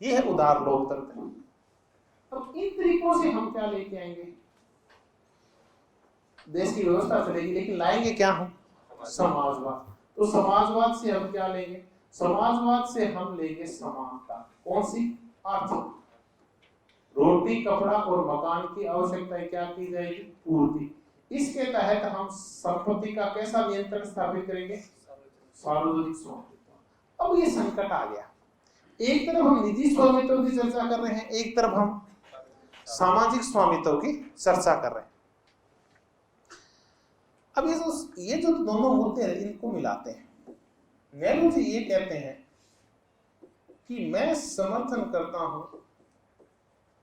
ये है उदार लोकतंत्र। अब इन तरीकों से हम क्या लेके आएंगे? देश की व्यवस्था चलेगी, लेकिन लाएंगे क्या हम? समाजवाद। तो समाजवाद से हम क्या लेंगे? समाजवाद से हम लेंगे समानता। कौन सी? आर्थिक। रोटी, कपड़ा और मकान की आवश्यकताएं क्या की जाएगी? पूर्ति। इसके तहत हम संपत्ति का कैसा नियंत्रण स्थापित करेंगे? सार्वजनिक स्वामित्व। अब ये संकट आ गया। एक तरफ हम निजी स्वामित्व की चर्चा कर रहे हैं, एक तरफ हम सामाजिक स्वामित्व की चर्चा कर रहे हैं। अब ये जो दोनों मुद्दे हैं, इनको मिलाते हैं। नेहरू जी ये कहते हैं कि मैं समर्थन करता हूं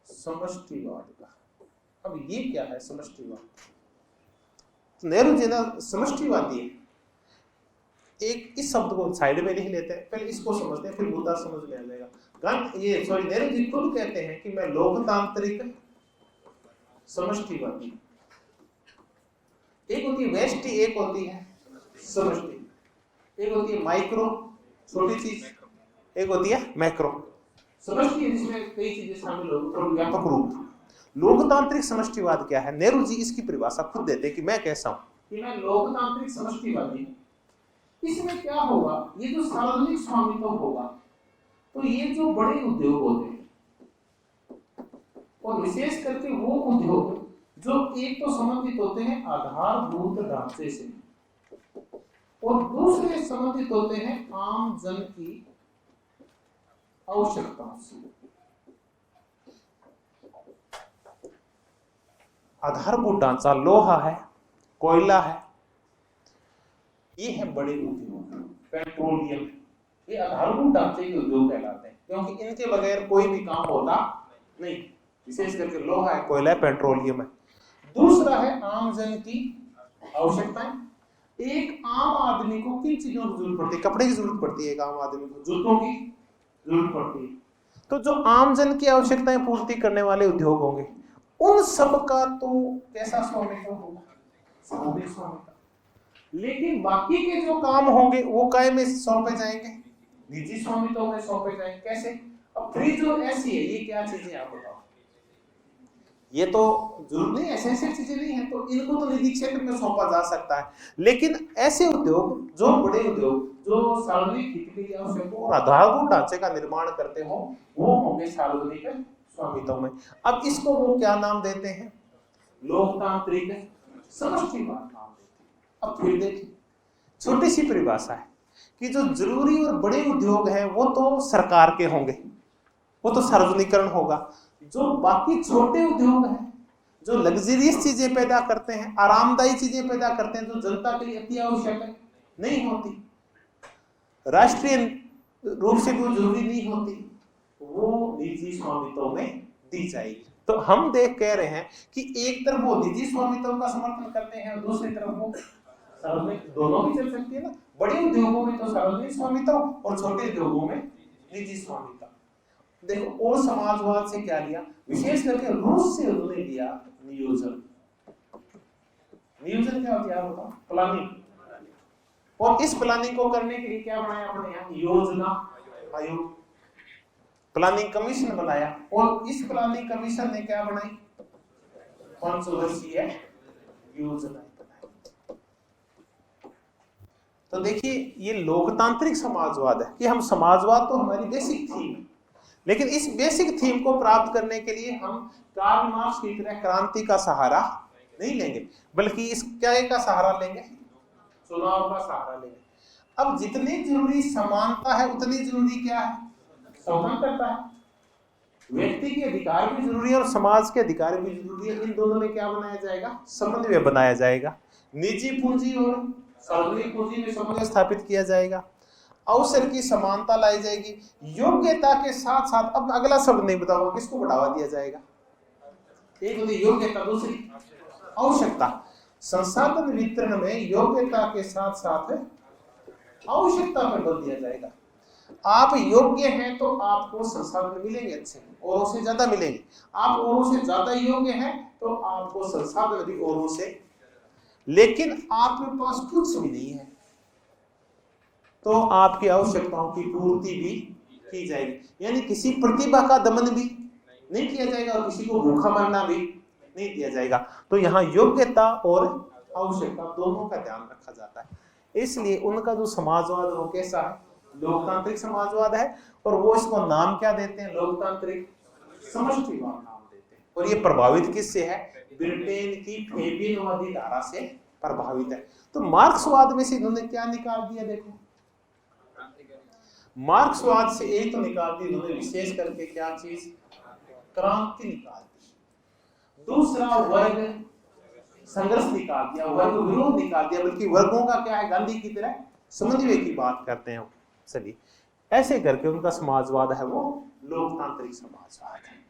समष्टिवाद का। अब ये क्या है समष्टिवाद? तो नेहरू जी ना समष्टिवादी है। एक इस शब्द को साइड में लिख लेते हैं, पहले इसको समझते हैं, फिर मुद्दा समझ में आ जाएगा। नेहरू जी खुद कहते हैं कि मैं लोकतांत्रिक समष्टिवादी। एक होती है व्यष्टि, एक होती है समष्टि। एक होती है माइक्रो, छोटी चीज, एक होती है मैक्रो। समष्टि जिसमें कई चीजें शामिल हो और व्यापक रूप। लोकतांत्रिक समष्टिवाद क्या है? नेहरू जी इसकी परिभाषा खुद देते हैं कि मैं कैसा हूं कि मैं लोकतांत्रिक समष्टिवादी। इसमें क्या होगा? ये जो सार्वजनिक स्वामित्व होगा, तो ये जो बड़े उद्योग होते हैं और विशेष करके वो उद्योग जो एक तो संबंधित होते हैं आधारभूत ढांचे से और दूसरे संबंधित होते हैं आम जन की आवश्यकताओं से। आधारभूत ढांचा लोहा है, कोयला है, ये है बड़े उद्योग। पेट्रोलियम, ये आधारभूत ढांचे के उद्योग कहलाते हैं, क्योंकि इनके बगैर कोई भी काम होता नहीं। विशेष करके लोहा है, कोयला है, पेट्रोलियम है। दूसरा है आम जन की आवश्यकताएं। एक आम आदमी को किन चीजों की जरूरत पड़ती है? कपड़े की जरूरत पड़ती है एक आम आदमी को, जूतों की जरूरत पड़ती है। तो जो आम जन की आवश्यकताएं पूर्ति करने वाले उद्योग होंगे, उन सब का तो कैसा स्वामित्व होगा? सार्वजनिक स्वामित्व। लेकिन बाकी के जो काम होंगे वो काय में सौंपे जाएंगे? निजी स्वामित्व में सौंपे जाएंगे। कैसे? अब फ्री जोन ऐसी है, ये क्या चीजें आप बताओ? ये तो जरूर नहीं, एसेंशियल चीजें नहीं है, तो इनको तो निजी क्षेत्र में सौंपा जा सकता है। लेकिन ऐसे उद्योग, जो बड़े उद्योग जो सार्वजनिक हित के लिए आवश्यक हो और आधारभूत ढांचे का निर्माण करते हो, वो होंगे सार्वजनिक स्वामित्व में। अब इसको वो क्या नाम देते हैं? लोकतांत्रिक समष्टिवाद नाम देते हैं। अब फिर देखिए, छोटी सी परिभाषा है कि जो जरूरी और बड़े उद्योग हैं वो तो सरकार के होंगे, वो तो सार्वजनिकरण होगा। जो बाकी छोटे उद्योग हैं, जो लग्जरियस चीजें पैदा करते हैं, आरामदायी चीजें पैदा करते हैं, जो जनता के लिए अति आवश्यक है, नहीं होती, राष्ट्रीय रूप से भी जरूरी नहीं होती, वो निजी स्वामित्व में दी जाएगी। तो हम कह रहे हैं कि एक तरफ वो निजी स्वामित्व का समर्थन करते हैं और दूसरी तरफ वो सार्वजनिक, दोनों भी चल सकती है ना। बड़े उद्योगों में तो सार्वजनिक स्वामित्व और छोटे उद्योगों में निजी स्वामित्व। देखो, और समाजवाद से क्या लिया? विशेष करके रूस से उन्होंने लिया नियोजन। नियोजन क्या होता है बताओ? प्लानिंग। और इस प्लानिंग को करने के लिए क्या बनाया अपने यहाँ? योजना आयोग, प्लानिंग कमीशन बनाया। और इस प्लानिंग कमीशन ने क्या बनाई? 500 वर्षीय योजना बनाई। तो देखिए, ये लोकतांत्रिक समाजवाद है कि हम समाजवाद तो हमारी बेसिक थीम है, लेकिन इस बेसिक थीम को प्राप्त करने के लिए हम कार्ल मार्क्स की तरह क्रांति का सहारा नहीं लेंगे, बल्कि इस क्या का सहारा लेंगे? चुनाव का सहारा लेंगे। अब जितनी जरूरी समानता है उतनी जरूरी क्या है? स्वतंत्रता है। व्यक्ति के अधिकार भी जरूरी है और समाज के अधिकार भी जरूरी है। इन दोनों में क्या बनाया जाएगा? समन्वय बनाया जाएगा। निजी पूंजी और सार्वजनिक पूंजी में समन्वय स्थापित किया जाएगा। अवसर की समानता लाई जाएगी। योग्यता के साथ साथ, अब अगला शब्द नहीं बताऊंगा, किसको बढ़ावा दिया जाएगा? एक होती योग्यता, दूसरी आवश्यकता। संसाधन वितरण में योग्यता के साथ साथ आवश्यकता पर बल दिया जाएगा। आप योग्य हैं तो आपको संसाधन मिलेंगे, अच्छे औरों से ज्यादा मिलेंगे। आप औरों से ज्यादा योग्य हैं तो आपको संसाधन भी औरों से, लेकिन आपके पास कुछ भी नहीं है तो आपकी आवश्यकताओं की पूर्ति भी की जाएगी। यानी किसी प्रतिभा का दमन भी नहीं किया जाएगा और किसी को भूखा मरना भी नहीं दिया जाएगा। तो यहाँ योग्यता और आवश्यकता दोनों का ध्यान रखा जाता है। इसलिए उनका जो समाजवाद वो कैसा है? लोकतांत्रिक समाजवाद है। और वो इसको नाम क्या देते हैं? लोकतांत्रिक समष्टिवाद नाम देते हैं। और ये प्रभावित किससे है? ब्रिटेन की फेबियनवादी धारा से प्रभावित है। तो मार्क्सवाद में से इन्होंने क्या निकाल दिया? देखो, मार्क्सवाद से एक तो निकाल दी इन्होंने विशेष करके क्या चीज? क्रांति निकाल दी। दूसरा वर्ग संघर्ष निकाल दिया, वर्ग विरोध निकाल दिया। बल्कि वर्गों का क्या है? गांधी की तरह समन्वय की बात करते हैं सभी। ऐसे करके उनका समाजवाद है वो लोकतांत्रिक समाजवाद है।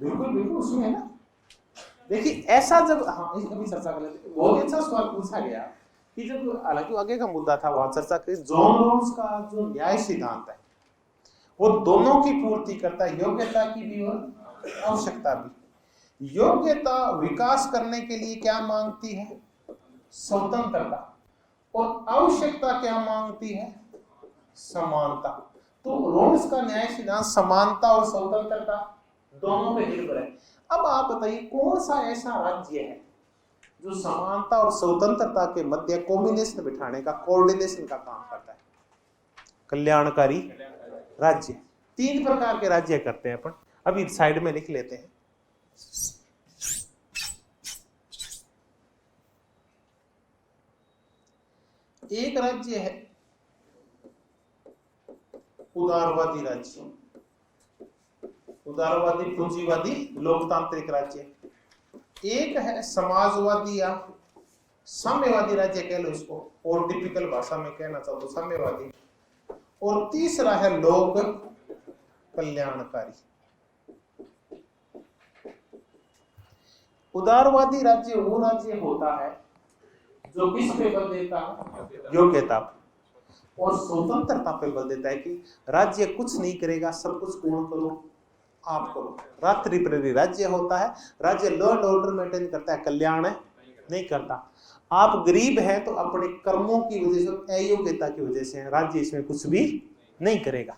बिल्कुल बिल्कुल उसमें है ना। देखिए, ऐसा जब अभी चर्चा कर लेते, बहुत अच्छा सवाल पूछा गया कि जब, हालांकि आगे का मुद्दा था वहां चर्चा करी, जॉन रॉल्स का जो न्याय सिद्धांत है वो दोनों की पूर्ति करता है, योग्यता की भी और आवश्यकता भी। योग्यता विकास करने के लिए क्या मांगती है? स्वतंत्रता। और आवश्यकता क्या मांगती है? समानता। तो रॉल्स का न्याय सिद्धांत समानता और स्वतंत्रता दोनों पे निर्भर है। अब आप बताइए, कौन सा ऐसा राज्य है जो समानता और स्वतंत्रता के मध्य कॉम्बिनेशन बिठाने का, कोऑर्डिनेशन का काम करता है? कल्याणकारी राज्य। 3 प्रकार के राज्य करते हैं अपन, अभी साइड में लिख लेते हैं। एक राज्य है उदारवादी राज्य, उदारवादी पूंजीवादी लोकतांत्रिक राज्य। एक है समाजवादी या साम्यवादी राज्य कह लो इसको, और टिपिकल भाषा में कहना चाहो तो साम्यवादी। और तीसरा है लोक कल्याणकारी। उदारवादी राज्य वो राज्य होता है जो किस पे बल देता है? योग्यता। और स्वतंत्रता पे बल देता है कि राज्य कुछ नहीं करेगा, सब कुछ पूर्ण करो आप करो। रात्रि प्रेरी राज्य होता है। राज्य लॉ एंड ऑर्डर मेंटेन करता है, कल्याण नहीं करता। आप गरीब हैं तो अपने कर्मों की वजह से, अयोग्यता की वजह से राज्य इसमें कुछ भी नहीं करेगा।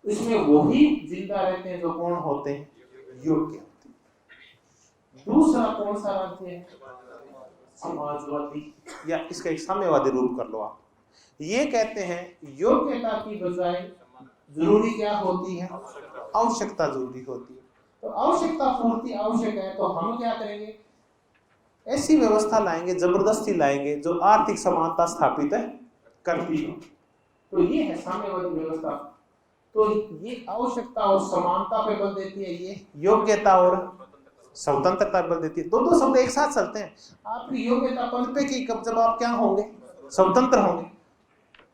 इसमें वही जिंदा रहते हैं जो कौन होते हैं, योग्य होते हैं। दूसरा कौन सा राज्य है, समाजवादी, या इसका एक साम्यवादी रूप कर लो आप। ये कहते हैं योग्यता की बजाय जरूरी क्या होती है, आवश्यकता जरूरी होती है। तो आवश्यकता पूर्ति आवश्यक है तो हम क्या करेंगे, ऐसी व्यवस्था लाएंगे, जबरदस्ती लाएंगे जो आर्थिक समानता स्थापित करती है। तो ये है साम्यवादी व्यवस्था। तो ये आवश्यकता और समानता पे बल देती है, ये योग्यता और स्वतंत्रता पर बल देती है। दो शब्द एक साथ चलते हैं। आपकी योग्यता पनपेगी कब, जब आप क्या होंगे, स्वतंत्र होंगे।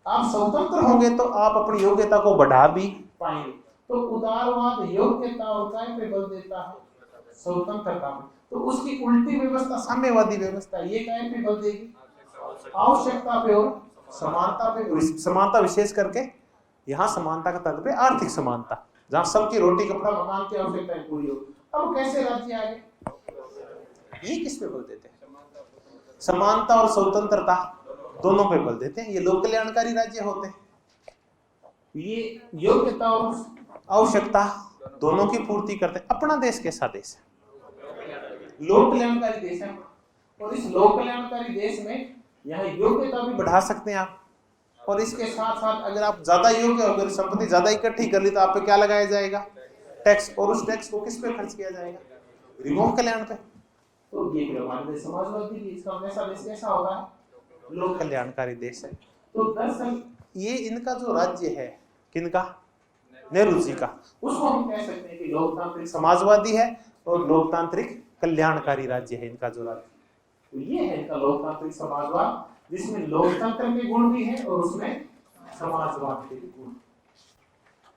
आप स्वतंत्र होंगे तो आप अपनी योग्यता को बढ़ा भी पाएंगे। तो उदारवाद योग्यता और काय पे बल देता है, स्वतंत्रता पे। तो उसकी उल्टी व्यवस्था साम्यवादी व्यवस्था, ये काय पे बल देगी, आवश्यकता पे और समानता पे। समानता विशेष करके यहाँ समानता का तत्व है आर्थिक समानता, जहाँ सबकी रोटी कपड़ा मकान की आवश्यकताएं पूरी हो। अब कैसे राज्य आगे, ये किस पे बल देते हैं, समानता और स्वतंत्रता दोनों पे बल देते हैं। ये लोक कल्याणकारी राज्य होते हैं। ये योग्यता और आवश्यकता दोनों की पूर्ति करते हैं। अपना देश कैसा देश है, लोक कल्याणकारी देश है। और इस लोक कल्याणकारी देश में यहाँ योग्यता भी बढ़ा सकते हैं आप, और इसके साथ साथ अगर आप ज्यादा योग्य हो, अगर संपत्ति ज्यादा इकट्ठी कर ली तो आप पे क्या लगाया जाएगा, टैक्स। और उस टैक्स को किस पे खर्च किया जाएगा, गरीबों कल्याण पे। तो ये हमारे समाजवादी इसका हमेशा देश कैसा होता है, लोक कल्याणकारी देश है। तो दरअसल ये इनका जो राज्य है, किनका, नेहरू जी का, उसको हम कह सकते हैं कि लोकतांत्रिक समाजवादी है और लोकतांत्रिक कल्याणकारी राज्य है इनका जो राज्य। तो ये है इनका लोकतांत्रिक समाजवाद, जिसमें लोकतंत्र के गुण भी है और उसमें समाजवाद के गुण।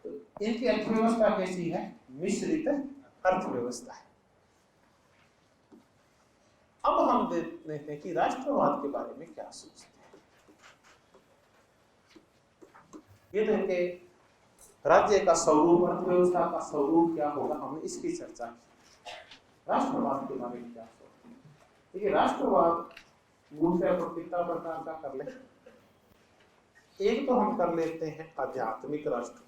तो इनकी अर्थव्यवस्था कैसी है, मिश्रित अर्थव्यवस्था है। अब हम देखते हैं कि राष्ट्रवाद के बारे में क्या सोचते हैं। ये तो इनके राज्य का स्वरूप, अर्थव्यवस्था का स्वरूप क्या होगा, हमने इसकी चर्चा की। राष्ट्रवाद के बारे में क्या सोचते हैं। देखिए राष्ट्रवाद कितना प्रकार का कर ले। एक तो हम कर लेते हैं आध्यात्मिक राष्ट्रवाद।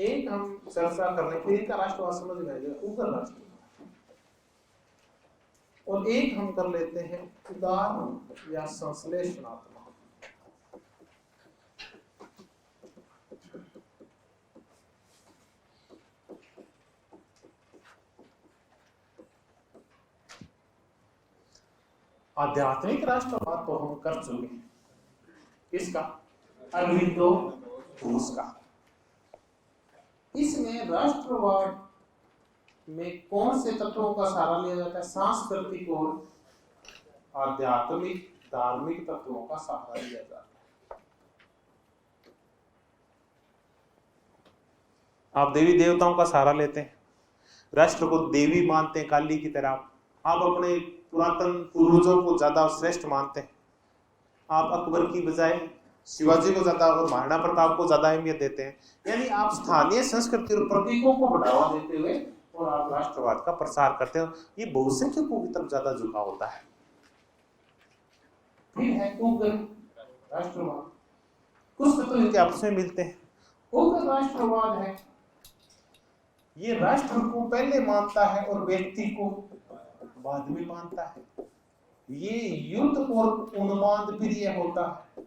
एक हम चर्चा कर ले, फिर इनका राष्ट्रवाद समझ में आएगा, उग्र राष्ट्रवाद। और एक हम कर लेते हैं उदार या संश्लेषणात्मक। आध्यात्मिक राष्ट्रवाद तो हम कर चुके हैं, किसका, अरविंदो घोष का। इसमें राष्ट्रवाद में कौन से तत्वों का सहारा लिया जाता है, सांस्कृतिक और आध्यात्मिक धार्मिक तत्वों का सहारा लिया जाता है। आप देवी देवताओं का सहारा लेते हैं, राष्ट्र को देवी मानते हैं काली की तरह। आप अपने पुरातन पूर्वजों को ज्यादा श्रेष्ठ मानते हैं। आप अकबर की बजाय शिवाजी को ज्यादा और महाराणा प्रताप को ज्यादा अहमियत देते हैं। यानी आप स्थानीय संस्कृति और प्रतीकों को बढ़ावा देते हुए और आप राष्ट्रवाद का प्रसार करते हो। ये बहुसंख्यकों की तरफ ज्यादा झुकाव होता है। फिर है उग्र राष्ट्रवाद, कुछ तत्व इनके आपस में मिलते हैं। उग्र राष्ट्रवाद है, ये राष्ट्र को पहले मानता है और व्यक्ति को बाद में मानता है। ये युद्ध और उन्माद प्रिय होता है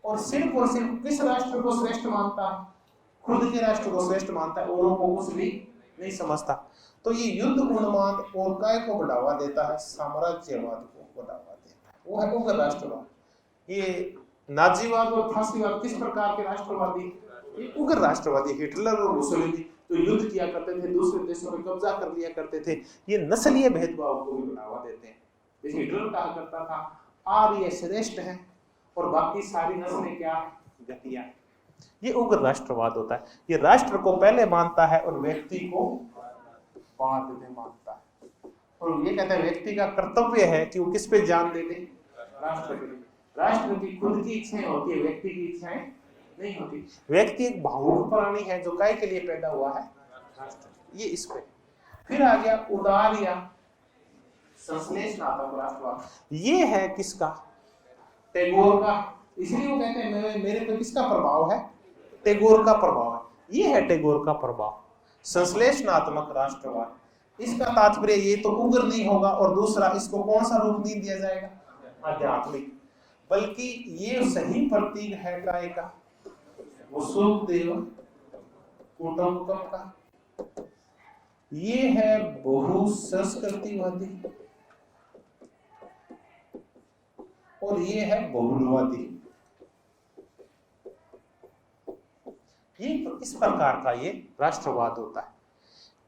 और सिर्फ किस राष्ट्र को श्रेष्ठ मानता है, खुद के राष्ट्र को श्रेष्ठ मानता है, औरों को कुछ भी नहीं समझता। तो ये युद्ध उन्माद और काय को बढ़ावा देता है, साम्राज्यवाद को बढ़ावा देता है, वो है उग्र राष्ट्रवाद। ये नाजीवाद और फांसीवाद किस प्रकार के राष्ट्रवादी, ये उग्र राष्ट्रवादी। हिटलर और मुसोलिनी तो युद्ध किया करते थे, दूसरे देशों में कब्जा कर लिया करते थे। ये नस्लीय भेदभाव को भी बढ़ावा देते हैं। जैसे हिटलर कहा करता था आर्य श्रेष्ठ है और बाकी सारी नस्लें क्या, घटिया। ये उग्र राष्ट्रवाद होता है। ये राष्ट्र को पहले मानता है और व्यक्ति को बाद में मानता है। और ये कहता है व्यक्ति का कर्तव्य है कि वो किस पे जान दे दे, राष्ट्र के लिए। राष्ट्र की खुद की इच्छाएं होती है, व्यक्ति की इच्छाएं नहीं होती। व्यक्ति एक भावुक प्राणी है जो काय के लिए पैदा हुआ है, ये इस पे। फिर आ गया उदार या संश्लेषणात्मक राष्ट्रवाद। ये है किसका? टैगोर का। इसलिए वो कहते हैं मेरे पे किसका प्रभाव है? टैगोर का प्रभाव है। ये है टैगोर का प्रभाव, संश्लेषणात्मक राष्ट्रवाद। इसका तात्पर्य ये तो उग्र नहीं होगा, और दूसरा इसको कौन सा रूप नहीं दिया जाएगा? आध्यात्मिक। बल्कि ये सही प्रतीक है काय का? वसुदेव कुटुंबकम का। ये है बहुसंस्कृतिवादी और ये है बहुलवादी। ये तो इस प्रकार का ये राष्ट्रवाद होता है।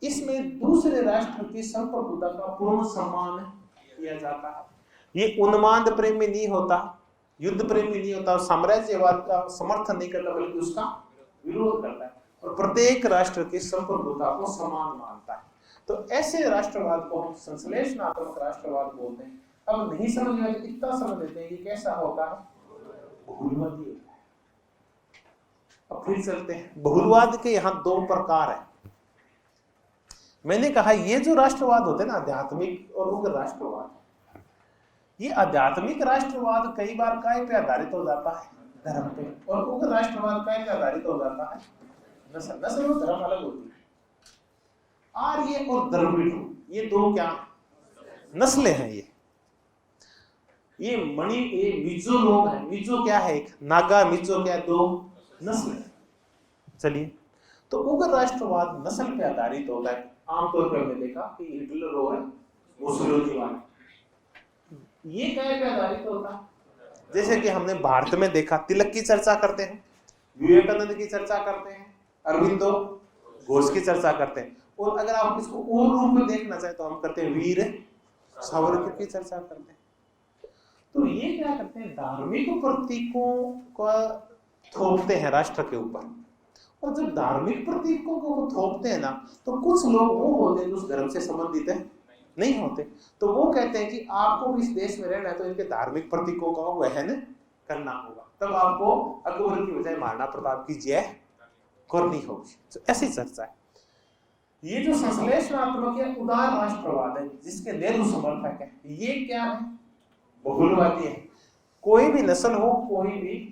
इसमें दूसरे राष्ट्र की संप्रभुता का पूर्ण सम्मान किया जाता है। ये उन्माद प्रेमी नहीं होता, युद्ध प्रेमी नहीं होता, साम्राज्यवाद का समर्थन नहीं करता, बल्कि उसका विरोध करता है और प्रत्येक राष्ट्र की संप्रभुता को समान मानता है। तो ऐसे राष्ट्रवाद को हम संश्लेषणात्मक राष्ट्रवाद बोलते हैं। अब नहीं समझ में, इतना समझ लेते हैं कि कैसा होता है? बहुलवादी होता है। अब फिर चलते हैं, बहुलवाद के यहाँ दो प्रकार है। मैंने कहा ये जो राष्ट्रवाद होते हैं ना, आध्यात्मिक और उग्र राष्ट्रवाद, ये आध्यात्मिक राष्ट्रवाद कई बार काय पे आधारित हो जाता है? धर्म पे। और उग्र राष्ट्रवाद काय पे आधारित हो जाता है? नस्ल। नस्ल और धर्म अलग होती है। आर्य और द्रविड़, ये दो क्या नस्लें हैं? ये मणि, ये मिजो लोग हैं। मिजो क्या है? एक नागा, मिजो क्या है? दो नस्लें। चलिए, तो उग्र राष्ट्रवाद नस्ल पे आधारित होता है। आमतौर पर हमने देखा कि हिटलर और मुसोलिनी, ये क्या पे आधारित होता है? जैसे कि हमने भारत में देखा, तिलक की चर्चा करते हैं, विवेकानंद की चर्चा करते हैं, अरविंदो घोष की चर्चा करते हैं, और अगर आप इसको और रूप में देखना चाहे तो हम करते हैं वीर सावरकर की चर्चा करते हैं। तो ये क्या करते हैं? धार्मिक प्रतीकों का थोपते हैं राष्ट्र के ऊपर। और जब धार्मिक प्रतीकों को थोपते हैं ना, तो कुछ लोग वो होते हैं जो उस धर्म से संबंधित है नहीं होते, तो वो कहते हैं कि आपको भी इस देश में रहना है तो इनके धार्मिक प्रतीकों का वहन करना होगा, तब आपको अकबर की बजाय महाराणा प्रताप की जय करनी होगी। तो ऐसी चर्चा है। ये जो संश्लेषणात्मक या उदार राष्ट्रवाद है, जिसके नेहरू समर्थक है, ये क्या है? बहुलवादी है। कोई भी नस्ल हो, कोई भी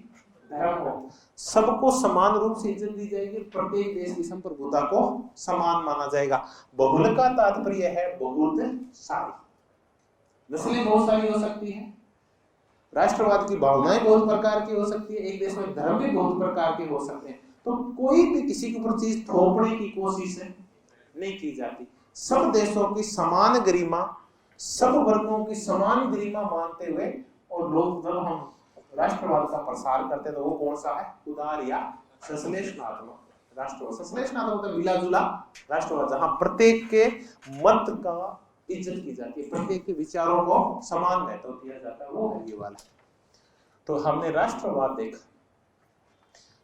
धर्म हो, सबको समान रूप से इज्जत दी जाएगी। प्रत्येक देश की संप्रभुता को समान माना जाएगा। बहुल का तात्पर्य है बहुत सारी। नस्लें बहुत सारी हो सकती हैं, राष्ट्रवाद की भावनाएं बहुत प्रकार की हो सकती है, एक देश में धर्म भी बहुत प्रकार के हो सकते हैं। तो कोई भी किसी के ऊपर चीज थोपने की कोशिश नहीं की जाती। सब देशों की समान गरिमा, सब वर्गों की समान गरिमा मानते हुए, और लोग जब हम राष्ट्रवाद का प्रसार करते हैं तो वो कौन सा है? उदार या संश्लेषणात्मक राष्ट्रवाद। संश्लेषणात्मक मतलब मिला जुला राष्ट्रवाद, जहां प्रत्येक के मत का इज्जत की जाती है, प्रत्येक के विचारों को समान महत्व दिया जाता है, वो है ये वाला। तो हमने राष्ट्रवाद देखा।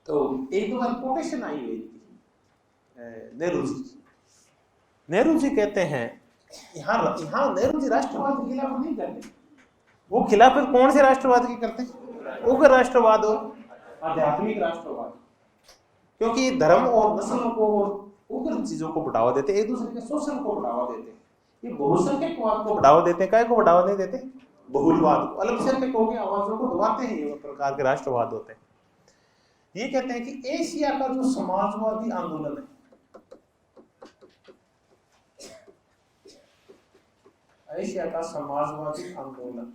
तो एक दो बार कोटेशन आई हुई थी नेहरू जी। नेहरू जी कहते हैं, यहाँ नेहरू जी राष्ट्रवाद के खिलाफ नहीं करते, वो खिलाफत कौन से राष्ट्रवाद की करते हैं? उग्र राष्ट्रवाद और आध्यात्मिक राष्ट्रवाद। क्योंकि धर्म और नस्लों को और उग्र चीजों को बढ़ावा देते, एक दूसरे के शोषण को बढ़ावा देते। ये बहुसंख्यकवाद को बढ़ावा देते हैं। काय को बढ़ावा नहीं देते? बहुलवाद को। अल्पसंख्यकों की आवाजों को दबाते हैं, ये प्रकार के राष्ट्रवाद होते हैं। ये कहते हैं कि एशिया का जो समाजवादी आंदोलन है, एशिया का समाजवादी आंदोलन,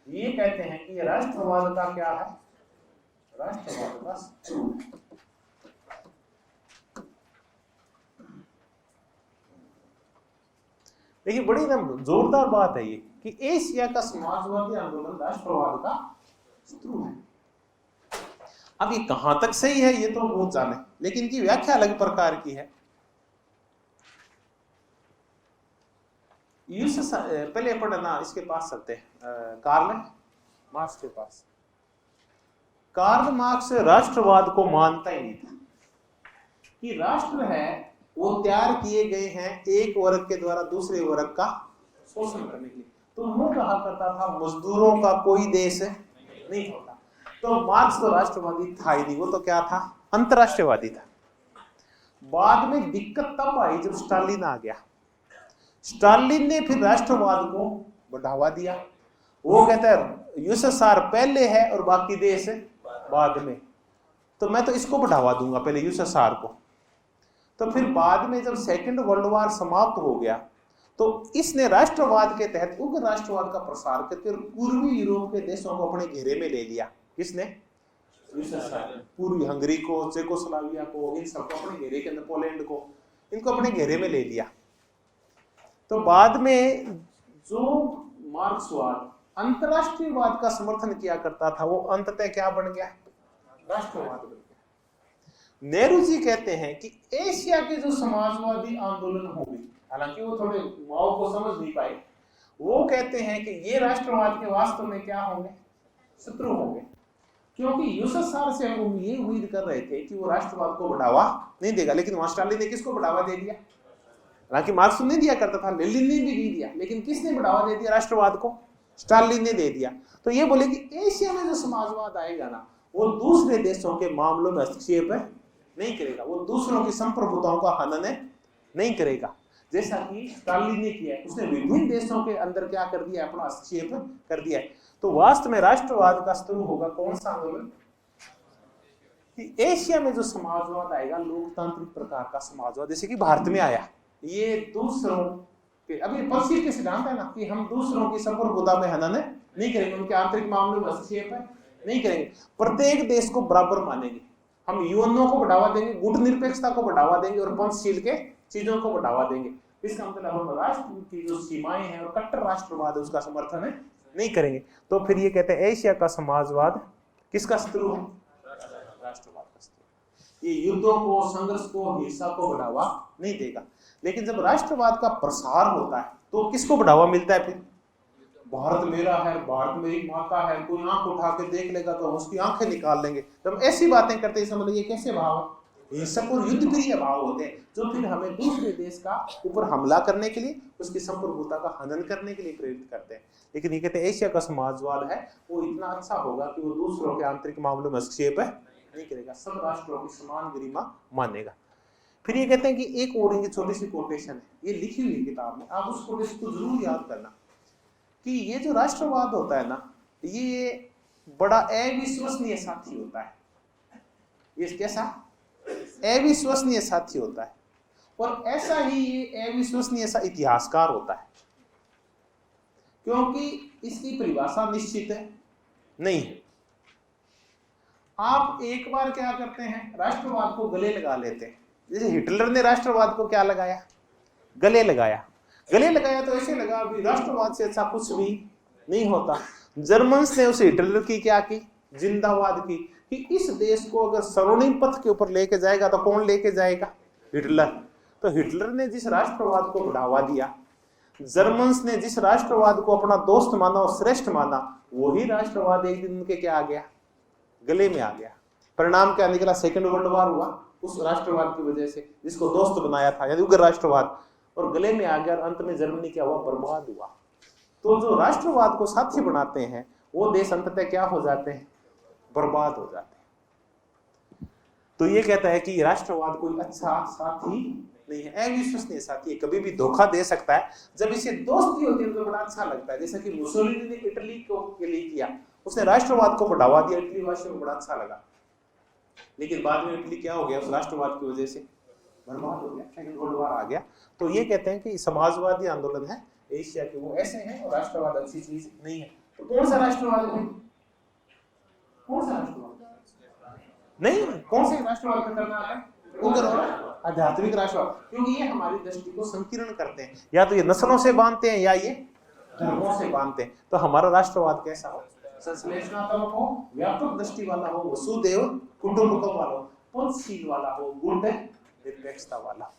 ये कहते हैं कि राष्ट्रवाद का क्या है? राष्ट्रवाद का शत्रु है। देखिए, बड़ी ना जोरदार बात है ये कि एशिया का समाजवादी आंदोलन राष्ट्रवाद का शत्रु है। अब ये कहां तक सही है ये तो बहुत जाने, लेकिन इनकी व्याख्या अलग प्रकार की है। पहले पढ़ना, इसके पास चलते हैं, कार्ल मार्क्स के पास। कार्ल मार्क्स राष्ट्रवाद को मानता ही नहीं था कि राष्ट्र है वो तैयार किए गए हैं एक वर्ग के द्वारा दूसरे वर्ग का शोषण करने के लिए। तो वो कहा करता था मजदूरों का कोई देश नहीं होता। तो मार्क्स तो राष्ट्रवादी था ही नहीं, वो तो क्या था? अंतरराष्ट्रवादी था। बाद में दिक्कत तब आई जब स्टालिन आ गया। स्टालिन ने फिर राष्ट्रवाद को बढ़ावा दिया। वो कहता है यूएसएसआर पहले है और बाकी देश बाद में, तो मैं तो इसको बढ़ावा दूंगा पहले यूएसएसआर को। तो फिर बाद में जब सेकेंड वर्ल्ड वॉर समाप्त हो गया तो इसने राष्ट्रवाद के तहत उग्र राष्ट्रवाद का प्रसार करके पूर्वी यूरोप के देशों को अपने घेरे में ले लिया। किसने? पूर्वी हंगरी को, चेकोस्लोवाकिया को, इन सबको अपने घेरे के अंदर, पोलैंड को, इनको अपने घेरे में ले लिया। तो बाद में जो मार्क्सवाद अंतरराष्ट्रीयवाद का समर्थन किया करता था वो अंततः क्या बन गया? राष्ट्रवाद बन गया। नेहरू जी कहते हैं कि एशिया के जो समाजवादी आंदोलन होंगे, हालांकि वो थोड़े माओ को समझ नहीं पाए, वो कहते हैं कि ये राष्ट्रवाद के वास्तव में क्या होंगे? शत्रु होंगे। क्योंकि यूएसएसआर से हम ये उम्मीद कर रहे थे कि वो राष्ट्रवाद को बढ़ावा नहीं देगा, लेकिन वहां स्टालिन ने किसको बढ़ावा दे दिया? हालांकि मार्क्स नहीं दिया करता था, लेनिन ने भी नहीं दिया, लेकिन किसने बढ़ावा दे दिया राष्ट्रवाद को? स्टालिन ने दे दिया। तो ये बोले कि एशिया में जो समाजवाद आएगा ना, वो दूसरे देशों के मामलों में हस्तक्षेप नहीं करेगा, वो दूसरों की संप्रभुताओं का हनन नहीं करेगा, जैसा कि स्टालिन ने किया है। उसने विभिन्न देशों के अंदर क्या कर दिया? अपना हस्तक्षेप कर दिया है। तो वास्तव में राष्ट्रवाद का शुरू होगा कौन सा आंदोलन? कि एशिया में जो समाजवाद आएगा, लोकतांत्रिक प्रकार का समाजवाद, जैसे कि भारत में आया, ये दूसरों के, अभी पश्चिम के सिद्धांत है ना कि हम दूसरों की संप्रभुता में हनन नहीं करेंगे, उनके आंतरिक मामलों में हस्तक्षेप नहीं करेंगे, प्रत्येक देश को बराबर मानेंगे, हम यूएनओ को बढ़ावा देंगे, गुट निरपेक्षता को बढ़ावा देंगे और पंचशील के चीजों को बढ़ावा देंगे। इसका मतलब हम राष्ट्र की जो सीमाएं हैं और कट्टर राष्ट्रवाद है उसका समर्थन नहीं करेंगे। तो फिर ये कहते हैं एशिया का समाजवाद किसका शत्रु है? राष्ट्रवाद का शत्रु। ये युद्धों को, संघर्ष को, हिंसा को बढ़ावा नहीं देगा। लेकिन जब राष्ट्रवाद का प्रसार होता है तो किसको बढ़ावा मिलता है? फिर भारत मेरा है, भारत मेरी माता है, कोई आंख उठा के देख लेगा तो उसकी आंखें निकाल लेंगे। जब ऐसी बातें करते हैं, मतलब ये कैसे भाव? हिंसक और युद्ध प्रिय भाव होते हैं, जो फिर हमें दूसरे देश का ऊपर हमला करने के लिए, उसकी संप्रभुता का हनन करने के लिए प्रेरित करते हैं। लेकिन ये कहते हैं एशिया का समाजवाद है वो इतना अच्छा होगा कि वो दूसरों के आंतरिक मामलों में हस्तक्षेप नहीं करेगा, सब राष्ट्रों की समान गरिमा मानेगा। फिर ये कहते हैं कि एक और इनकी छोटी सी कोटेशन है, ये लिखी हुई किताब में, आप उस कोटेशन को जरूर याद करना कि ये जो राष्ट्रवाद होता है ना, ये बड़ा अविश्वसनीय साथी होता है। ये कैसा? अविश्वसनीय साथी होता है। और ऐसा ही ये अविश्वसनीय सा इतिहासकार होता है, क्योंकि इसकी परिभाषा निश्चित नहीं है। आप एक बार क्या करते हैं, राष्ट्रवाद को गले लगा लेते हैं। जैसे हिटलर ने राष्ट्रवाद को क्या लगाया? गले लगाया। गले लगाया तो ऐसे लगा अभी राष्ट्रवाद से अच्छा कुछ भी नहीं होता। जर्मन्स ने उसे हिटलर की क्या की? जिंदावाद की, कि इस देश को अगर स्वर्णिम पथ के ऊपर लेके जाएगा तो कौन लेके जाएगा? हिटलर। तो हिटलर ने जिस राष्ट्रवाद को बढ़ावा दिया, जर्मन्स ने जिस राष्ट्रवाद को अपना दोस्त माना और श्रेष्ठ माना, वही राष्ट्रवाद एक दिन उनके क्या आ गया? गले में आ गया। परिणाम क्या निकला? सेकेंड वर्ल्ड वॉर हुआ उस राष्ट्रवाद की वजह से, जिसको दोस्त बनाया था, यानी उग्र राष्ट्रवाद, और गले में आ गया और अंत में जर्मनी क्या हुआ? बर्बाद हुआ। तो जो राष्ट्रवाद को साथी बनाते हैं वो देश अंततः क्या हो जाते हैं? बर्बाद हो जाते हैं। तो ये कहता है कि राष्ट्रवाद कोई अच्छा साथी नहीं है, अविश्वसनीय साथी है, कभी भी धोखा दे सकता है। जब इसे दोस्ती होती है तो बड़ा अच्छा लगता है, जैसा कि मुसोलिनी ने इटली को के लिए किया, उसने राष्ट्रवाद को बढ़ावा दिया, इटली वासियों को बड़ा अच्छा लगा। लेकिन बाद में इटली क्या हो गया? उस राष्ट्रवाद की वजह से बर्बाद हो गया, सेकंड वर्ल्ड वॉर आ गया। तो ये कहते हैं कि समाजवादी आंदोलन है एशिया के, वो ऐसे हैं और राष्ट्रवाद अच्छी चीज नहीं है। तो कौन सा राष्ट्रवाद है? कौन सा राष्ट्रवाद? नहीं, कौन से राष्ट्रवाद का करना है? उग्र और आध्यात्मिक राष्ट्रवाद, क्योंकि ये हमारी दृष्टि को संकीर्ण करते हैं, या तो ये नस्लों से बांधते हैं या ये धर्मों से बांधते हैं। तो हमारा राष्ट्रवाद कैसा हो? संश्लेषणात्मक हो, व्यापक दृष्टि वाला हो, वसुदेव कुटुंबकम वाला हो, पंचशील वाला हो, गुण निरपेक्षता वाला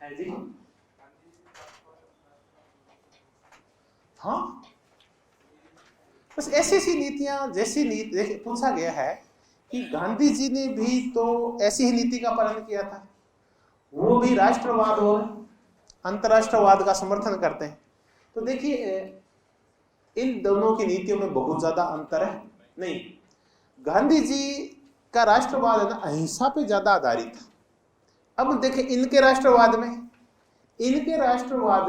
है जी। हाँ, बस ऐसी सी नीतियां, जैसी नीति पूछा गया है कि गांधी जी ने भी तो ऐसी ही नीति का पालन किया था, वो भी राष्ट्रवाद और अंतरराष्ट्रवाद का समर्थन करते हैं। तो देखिए इन दोनों की नीतियों में बहुत ज्यादा अंतर है नहीं। गांधी जी का राष्ट्रवाद है ना अहिंसा पे ज्यादा आधारित था। अब देखें इनके राष्ट्रवाद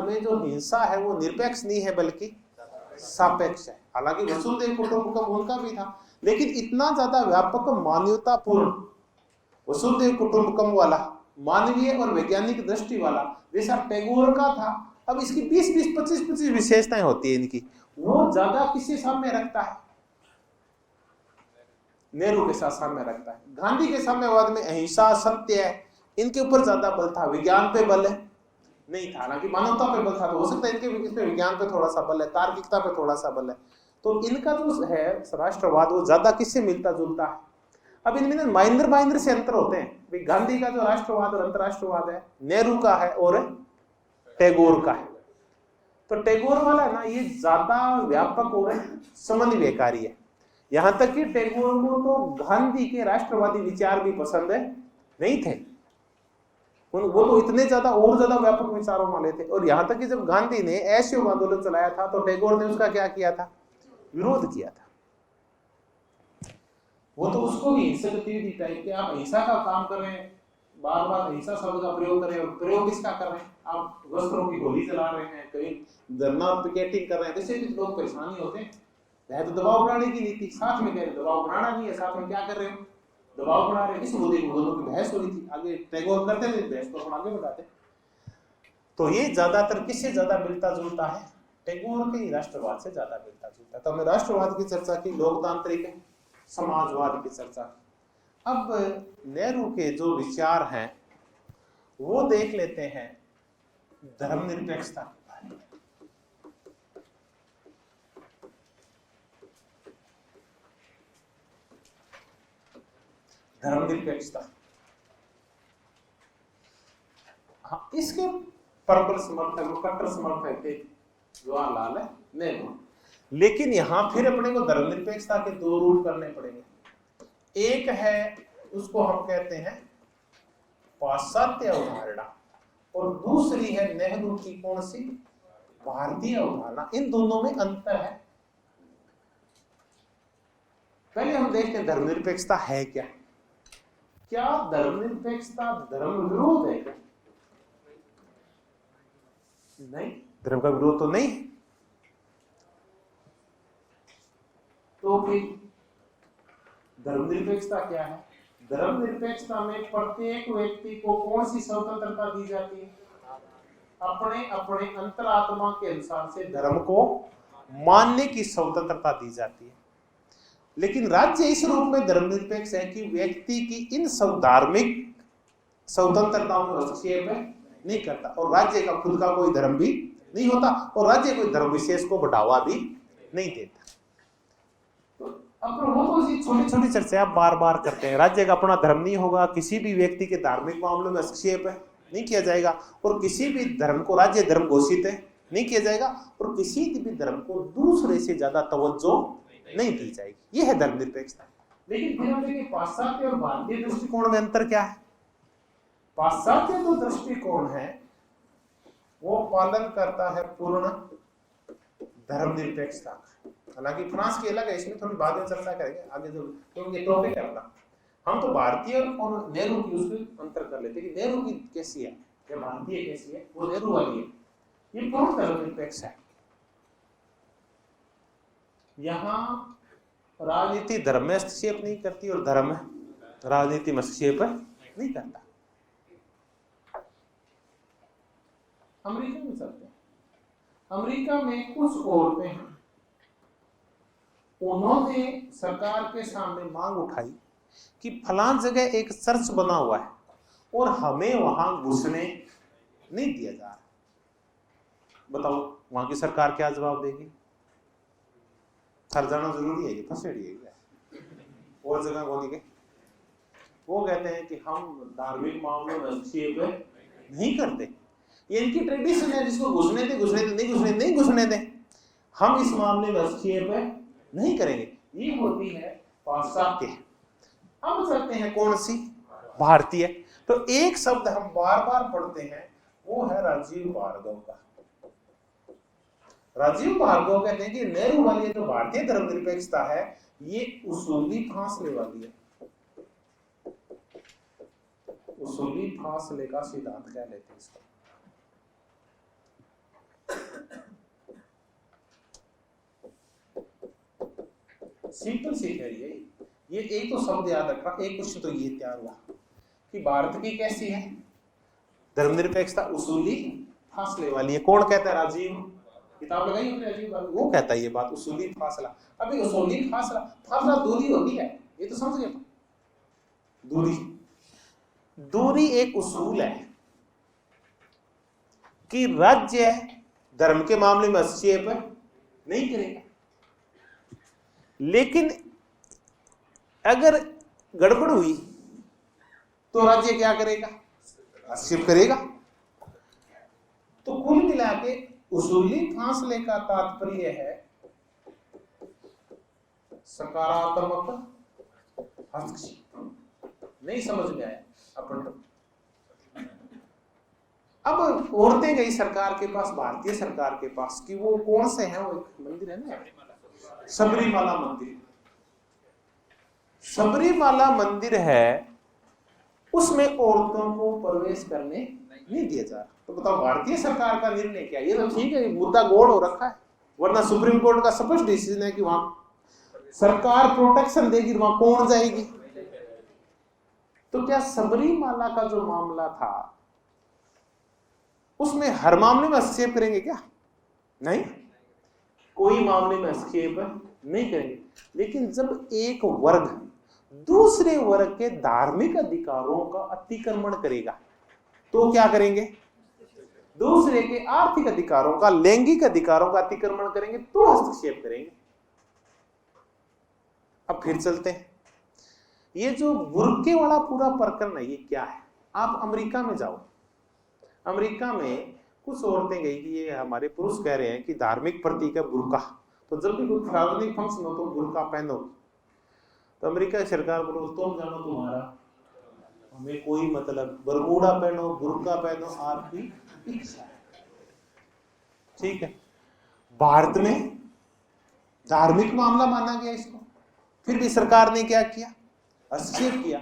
में जो हिंसा है वो निरपेक्ष नहीं है बल्कि सापेक्ष है। हालांकि वसुधैव कुटुंबकम उनका भी था, लेकिन इतना ज्यादा व्यापक मानवतापूर्ण वसुधैव कुटुंबकम वाला मानवीय और वैज्ञानिक दृष्टि वाला जैसा टैगोर का था। अब इसकी 20-20, 25-25 विशेषताएं होती है इनकी, वो ज्यादा किससे सामने रखता है? नेहरू के साथ सामने रखता है। गांधी के साम्यवाद में अहिंसा सत्य है, इनके ऊपर ज्यादा बल था, विज्ञान पे बल नहीं था। हालांकि मानवता पे बल था, तो हो सकता है इनके इसमें विज्ञान पे थोड़ा सा बल है, तार्किकता पे थोड़ा सा बल है। तो इनका जो है राष्ट्रवाद वो ज्यादा किससे मिलता जुलता है? अब इनमें माइनर से अंतर होते हैं। गांधी का जो राष्ट्रवाद और अंतरराष्ट्रवाद है, नेहरू का है और टैगोर का है। तो टैगोर वाला ना ये ज्यादा व्यापक और समन्वयकारी है। यहां तक कि टैगोर को तो गांधी के राष्ट्रवादी विचार भी पसंद नहीं थे। वो तो इतने ज्यादा और ज्यादा व्यापक विचारों वाले थे। और यहां तक कि जब गांधी ने असहयोग आंदोलन चलाया था तो टैगोर ने उसका क्या किया था? विरोध किया था। वो तो उसको भी हिंसक गतिविधि टाइप के, आप हिंसा का काम कर रहे हैं, बार बार हिंसा शब्द का प्रयोग कर रहे हैं, और प्रयोग किसका कर रहे हैं? आप वस्त्रों की गोली चला रहे हैं, कहीं धरना पिकेटिंग कर रहे हैं, जिससे भी लोग परेशानी होते हैं। है तो दबाव बनाने की नीति, साथ में कह रहे दबाव बनाना नहीं है, साथ में क्या कर रहे हो? दबाव बना रहे हैं। इस मुद्दे को दोनों की बहस हुई थी, आगे टैगोर करते थे बहस को आगे बढ़ाते। तो ये ज्यादातर किससे ज्यादा मिलता जुलता है? टैगोर के राष्ट्रवाद से ज्यादा मिलता जुलता है। तो हमने राष्ट्रवाद की चर्चा की, लोकतांत्रिक समाजवाद की चर्चा की। अब नेहरू के जो विचार हैं वो देख लेते हैं धर्मनिरपेक्षता। धर्मनिरपेक्षता, हाँ, इसके प्रबल समर्थक कट्टर समर्थक थे जवाहरलाल नेहरू। लेकिन यहां फिर अपने को धर्मनिरपेक्षता के दो रूप करने पड़ेंगे। एक है उसको हम कहते हैं पाश्चात्य अवधारणा, और दूसरी है नेहरू की कौन सी? भारतीय अवधारणा। इन दोनों में अंतर है। पहले हम देखते हैं धर्मनिरपेक्षता है क्या। क्या धर्मनिरपेक्षता धर्म विरोध है? नहीं, धर्म का विरोध तो नहीं। तो फिर धर्मनिरपेक्षता क्या है? धर्मनिरपेक्षता में प्रत्येक व्यक्ति को कौन सी स्वतंत्रता दी जाती है? अपने अपने अंतरात्मा के अनुसार से धर्म को मानने की स्वतंत्रता दी जाती है। लेकिन राज्य इस रूप में धर्मनिरपेक्ष है कि व्यक्ति की इन सब धार्मिक स्वतंत्रताओं में हस्तक्षेप नहीं करता, और राज्य का खुद का कोई धर्म भी नहीं होता, और राज्य कोई धर्म विशेष को बढ़ावा भी नहीं देता। तो अब तो छोटी छोटी चर्चा आप बार बार करते हैं। राज्य का अपना धर्म नहीं होगा, किसी भी व्यक्ति के धार्मिक मामलों में हस्तक्षेप नहीं किया जाएगा, और किसी भी धर्म को राज्य धर्म घोषित नहीं किया जाएगा, और किसी भी धर्म को दूसरे से ज्यादा तवज्जो नहीं दी जाएगी। यह है धर्मनिरपेक्षता। लेकिन फिर हम देखिए पाश्चात्य और भारतीय दृष्टिकोण में अंतर क्या है। पाश्चात्य जो दृष्टिकोण है वो पालन करता है पूर्ण धर्मनिरपेक्षता। हालांकि फ्रांस की अलग है, इसमें थोड़ी बाद में चर्चा करेंगे आगे, जो क्योंकि टॉपिक है अपना। हम तो भारतीय और नेहरू की उसमें अंतर कर लेते हैं कि नेहरू की कैसी है या भारतीय कैसी है। वो नेहरू वाली है, ये पूर्ण धर्मनिरपेक्ष है। यहाँ राजनीति धर्म में हस्तक्षेप नहीं करती और धर्म राजनीति में हस्तक्षेप नहीं करता। अमेरिका में चलते हैं। अमेरिका में कुछ औरतें हैं, उन्होंने सरकार के सामने मांग उठाई कि फलां जगह एक चर्च बना हुआ है और हमें वहां घुसने नहीं दिया जा रहा। बताओ वहां की सरकार क्या जवाब देगी? थर जाना जरूरी है, ये फंसेड़ी है और जगह होने के। वो कहते हैं कि हम धार्मिक मामलों में हस्तक्षेप नहीं करते, ये इनकी ट्रेडिशन है, जिसको घुसने दे नहीं घुसने दे, हम इस मामले में हस्तक्षेप नहीं करेंगे। ये होती है पाश्चात्य। अब चलते हैं कौन सी? भारतीय। तो एक शब्द हम बार बार पढ़ते हैं, वो है राजीव भार्गव का। राजीव भार्गव कहते हैं कि नेहरू वाली जो भारतीय धर्मनिरपेक्षता है ये उसूली फांसले वाली है। उसूली फासले का सिद्धांत कह लेते हैं इसको। सिंपल सी थ्योरी है ये। एक तो शब्द याद रखना, एक क्वेश्चन तो ये तैयार हुआ कि भारत की कैसी है धर्मनिरपेक्षता, उसूली फासले वाली है। कौन कहता है? राजीव, किताब लगाई हमने राजीव बाबू, वो कहता है ये बात, उसूली फासला। अभी उसूली फासला, फासला दूरी होती है, ये तो समझ गए। दूरी एक उसूल है कि राज्य धर्म के मामले में हस्तक्षेप नहीं करेगा, लेकिन अगर गड़बड़ हुई तो राज्य क्या करेगा? हस्तक्षेप करेगा। तो कुल मिला के उसूली फासले का तात्पर्य है सकारात्मक हस्तक्षेप। नहीं समझ में आया अपन? अब औरतें गई सरकार के पास, भारतीय सरकार के पास, कि वो कौन से हैं, वो एक मंदिर है ना, सबरीमाला मंदिर। सबरीमाला मंदिर है, उसमें औरतों को प्रवेश करने नहीं दिया जा रहा। तो बताओ भारतीय सरकार का निर्णय क्या? ये तो ठीक है, मुद्दा गोड़ हो रखा है, वरना सुप्रीम कोर्ट का स्पष्ट डिसीजन है कि वहां सरकार प्रोटेक्शन देगी, वहां कौन जाएगी? तो क्या सबरीमाला का जो मामला था उसमें हर मामले में हस्तक्षेप करेंगे क्या? नहीं, कोई मामले में हस्तक्षेप नहीं करेंगे। लेकिन जब एक वर्ग दूसरे वर्ग के धार्मिक अधिकारों का अतिक्रमण करेगा तो क्या करेंगे? दूसरे के आर्थिक अधिकारों का, लैंगिक अधिकारों का अतिक्रमण करेंगे तो हस्तक्षेप करेंगे। अब फिर चलते हैं, ये जो बुर्के वाला पूरा प्रकरण है ये क्या है? आप अमेरिका में जाओ, अमेरिका में कुछ औरतें गई कि ये हमारे पुरुष कह रहे हैं कि धार्मिक प्रतीक है बुर्का, तो जब भी कोई सार्वजनिक फंक्शन हो तो बुर्का पहनो। तो अमेरिका की सरकार बोलो तुम जानो, तुम्हारा हमें कोई मतलब, बरमूडा पहनो, बुर्का पहनो, आपकी इच्छा है, ठीक है। भारत में धार्मिक मामला माना गया इसको, फिर भी सरकार ने क्या किया? हस्तक्षेप किया,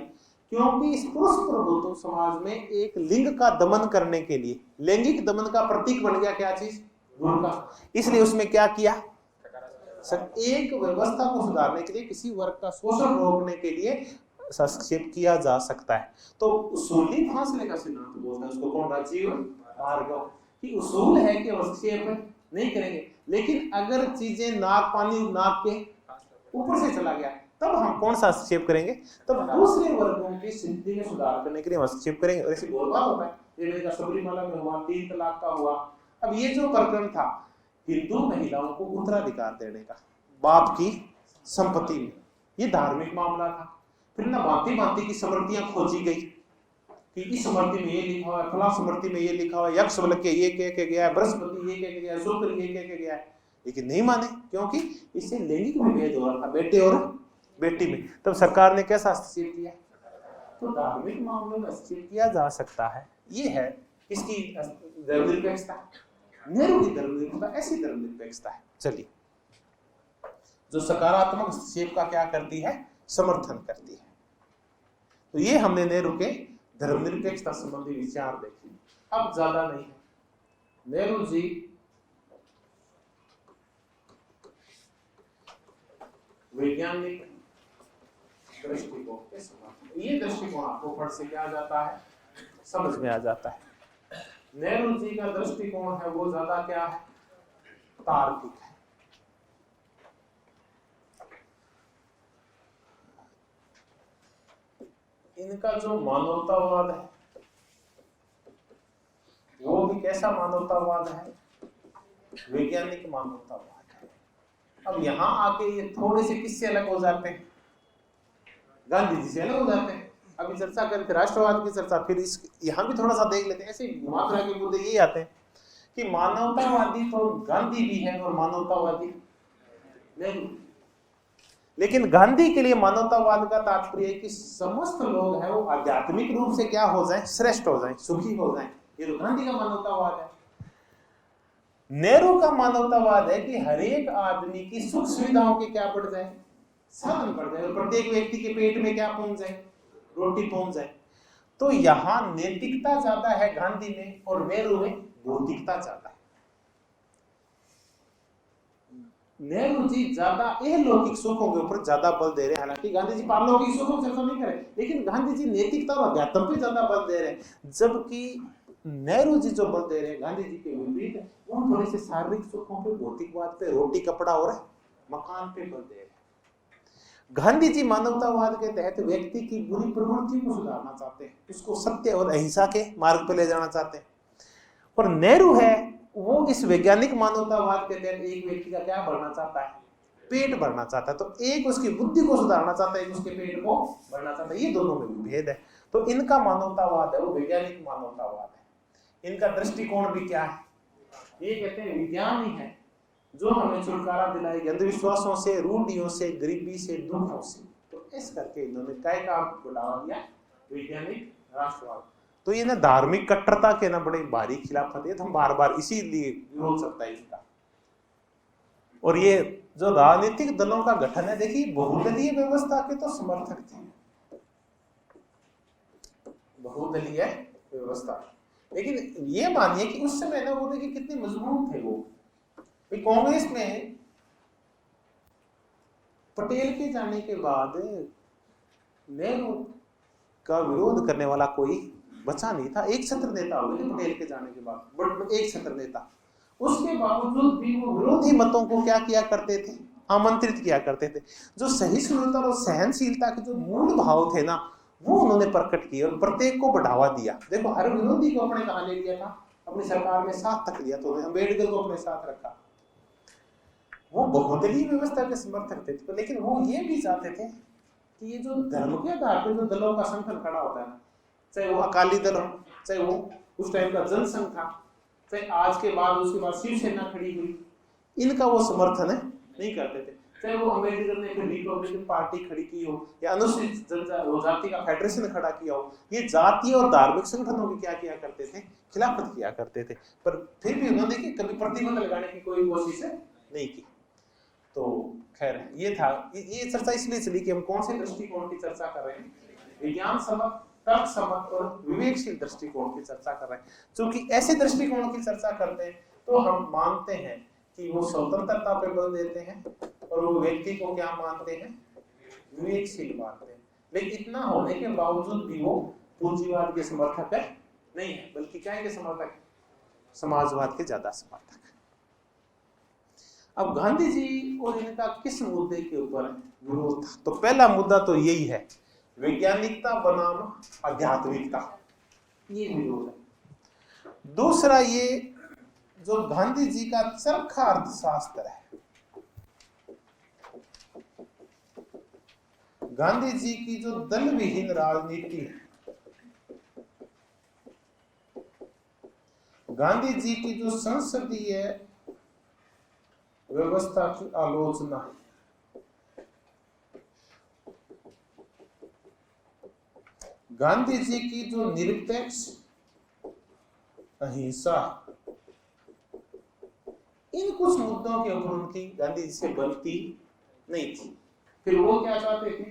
क्योंकि इस पुरुष प्रभुत्व समाज में एक लिंग का दमन करने के लिए, लैंगिक दमन का प्रतीक बन गया क्या चीज? बुर्का। इसलिए उसमें क्या किया? एक व्यवस्था को सुधारने के लिए, किसी वर्ग का शोषण रोकने के लिए हस्तक्षेप किया जा सकता है। तो उसूली फासले का सिद्धांत बोलता है उसको कौन? राजीव भार्गव, कि उसूल है कि हस्तक्षेप नहीं करेंगे, लेकिन अगर चीजें नाक पानी नाक के ऊपर से चला गया तब हम कौन सा हस्तक्षेप करेंगे? तब दूसरे वर्गों की स्थिति में सुधार करने के लिए हस्तक्षेप करेंगे। और ऐसी बहुत बार होता है, ये सबरीमाला में हुआ, 3 तलाक का हुआ। अब ये जो प्रकरण था हिंदू महिलाओं को उत्तराधिकार देने का बाप की संपत्ति में, ये धार्मिक मामला था। फिर ना भांति भांति की स्मृतियां खोजी गई कि इस स्मृति में ये लिखा हुआ है, फला स्मृति में ये लिखा हुआ है, यक्ष बल के ये कह के गया है, बृहस्पति ये कह के गया है, शुक्र ये कह के गया है, लेकिन नहीं माने, क्योंकि इससे लैंगिक विभेद हो रहा था बेटे और बेटी में। तब सरकार ने कैसा हस्तक्षेप किया? तो धार्मिक मामलों में हस्तक्षेप किया जा सकता है। ये है इसकी धर्मनिरपेक्षता, नेहरू की धर्मनिरपेक्षता, ऐसी धर्मनिरपेक्षता है। चलिए, जो सकारात्मक हस्तक्षेप का क्या करती है? समर्थन करती है। तो ये हमने नेहरू के धर्मनिरपेक्षता संबंधी विचार देखे। अब ज्यादा नहीं, नेहरू जी वैज्ञानिक दृष्टिकोण के समर्थन, ये दृष्टिकोण आपको पढ़ से क्या आ जाता है? समझ में आ जाता है। नेहरू जी का दृष्टिकोण है वो ज्यादा क्या है? तार्किक है। इनका जो मानवतावाद है वो भी कैसा मानवतावाद है? वैज्ञानिक मानवतावाद है। अब यहां आके ये थोड़े से किससे अलग हो जाते हैं? गांधी जी से अलग हो जाते हैं। अभी चर्चा करें राष्ट्रवाद की चर्चा, फिर इस यहां भी थोड़ा सा देख लेते हैं। ऐसे घुमा के मुद्दे यही आते हैं कि मानवतावादी तो गांधी भी है और मानवतावादी नहीं, लेकिन गांधी के लिए मानवतावाद का तात्पर्य है कि समस्त लोग हैं वो आध्यात्मिक रूप से क्या हो जाएं? श्रेष्ठ हो जाएं, सुखी हो जाएं। ये तो गांधी का मानवतावाद है। नेहरू का मानवतावाद है कि हर एक आदमी की सुख सुविधाओं के क्या बढ़ जाए? साधन बढ़ जाए, और प्रत्येक व्यक्ति के पेट में क्या पहुंच जाए? रोटी पहुंच जाए। तो यहाँ नैतिकता ज्यादा है गांधी में और नेहरू में भौतिकता ज्यादा है। नेहरू जी ज्यादा लौकिक सुखों के ऊपर ज्यादा बल दे रहे हैं, हालांकि गांधी जी पारलौकिक सुखों की चर्चा नहीं करे, लेकिन गांधी जी नैतिकता और अध्यात्म पे ज्यादा बल दे रहे हैं, जबकि नेहरू जी जो बल दे रहे हैं गांधी जी के विपरीत है, वो थोड़े से शारीरिक सुखों पे, भौतिकवाद पे, रोटी कपड़ा और मकान पे बल दे रहे हैं। गांधी जी मानवतावाद के तहत व्यक्ति की बुरी प्रवृत्ति को सुधारना चाहते हैं, उसको सत्य और अहिंसा के मार्ग पर ले जाना चाहते हैं। और नेहरू है वो इस वैज्ञानिक मानवतावाद के तहत एक व्यक्ति का क्या बढ़ना चाहता है, पेट भरना चाहता है। तो एक उसकी बुद्धि को सुधारना चाहता है, एक उसके पेट को भरना चाहता है, ये दोनों में भेद है। तो इनका मानवतावाद है वो वैज्ञानिक मानवतावाद है। इनका दृष्टिकोण भी क्या है, ये कहते हैं विज्ञान ही है जो हमें छुटकारा दिलाएगी अंधविश्वासों से, रूढ़ियों से, गरीबी से, दुखों से। तो इस करके इन्होंने काय का बढ़ावा दिया, वैज्ञानिक राष्ट्रवाद। तो ये ना धार्मिक कट्टरता के ना बड़े भारी खिलाफत है, तो हम बार बार इसीलिए विरोध सकता है इसका। और ये जो राजनीतिक दलों का गठन है, देखिए बहुदलीय व्यवस्था के तो समर्थक थे, बहुदलीय व्यवस्था, लेकिन ये मानिए कि उस समय ना वो देखिए कितने मजबूत थे वो। कांग्रेस में पटेल के जाने के बाद नेहरू का विरोध करने वाला कोई बचा नहीं था। एक छत्र नेता हो गए पटेल के जाने के बाद, बट एक छत्र नेता। उसके बावजूद भी वो विरोधी मतों को क्या किया करते थे, आमंत्रित किया करते थे। जो सहिष्णुता और सहनशीलता के जो मूल भाव थे ना, वो उन्होंने प्रकट किए और प्रत्येक को बढ़ावा दिया। देखो हर विरोधी को अपने कहा ले लिया था, अपनी सरकार में साथ तक लिया, तो अम्बेडकर को अपने साथ रखा। वो बहुदलीय व्यवस्था के समर्थक थे, तो लेकिन वो ये भी चाहते थे कि ये जो धर्म के आधार पर जो दलों का संगठन खड़ा होता है, चाहे वो अकाली दल हो, चाहे वो उस टाइम का जनसंघ था, चाहे आज के बाद उसके बाद शिवसेना खड़ी हुई, इनका वो समर्थन नहीं करते थे। चाहे वो अम्बेडकर ने फिर रिपब्लिकन पार्टी खड़ी की हो या अनुसूचित जनजाति का फेडरेशन खड़ा किया हो, ये जातीय और धार्मिक संगठनों की क्या किया करते थे, खिलाफत किया करते थे। पर फिर भी उन्होंने कभी प्रतिबंध लगाने की कोई कोशिश नहीं की। तो खैर ये था, ये चर्चा इसलिए चली कि हम कौन से दृष्टिकोण की चर्चा कर रहे हैं, विज्ञान सम्मत, तर्क सम्मत और विवेकशील दृष्टिकोण की चर्चा कर रहे हैं। क्योंकि ऐसे दृष्टिकोण की चर्चा करते हैं तो हम मानते हैं कि वो स्वतंत्रता पे बल देते हैं और वो व्यक्ति को क्या मानते हैं, विवेकशील मानते हैं। लेकिन इतना होने के बावजूद भी वो पूंजीवाद के समर्थक नहीं है, बल्कि क्या के समर्थक, समाजवाद के ज्यादा समर्थक। अब गांधी जी और इनका किस मुद्दे के ऊपर विरोध था? तो पहला मुद्दा तो यही है, वैज्ञानिकता बनाम आध्यात्मिकता, ये विरोध है। दूसरा ये जो गांधी जी का चरखा अर्थशास्त्र है, गांधी जी की जो दल विहीन राजनीति है, गांधी जी की जो संसदीय व्यवस्था की आलोचना है, गांधी जी की जो निरपेक्ष अहिंसा, इन कुछ मुद्दों के ऊपर उनकी गांधी जी से बनती नहीं थी। फिर वो क्या चाहते थे,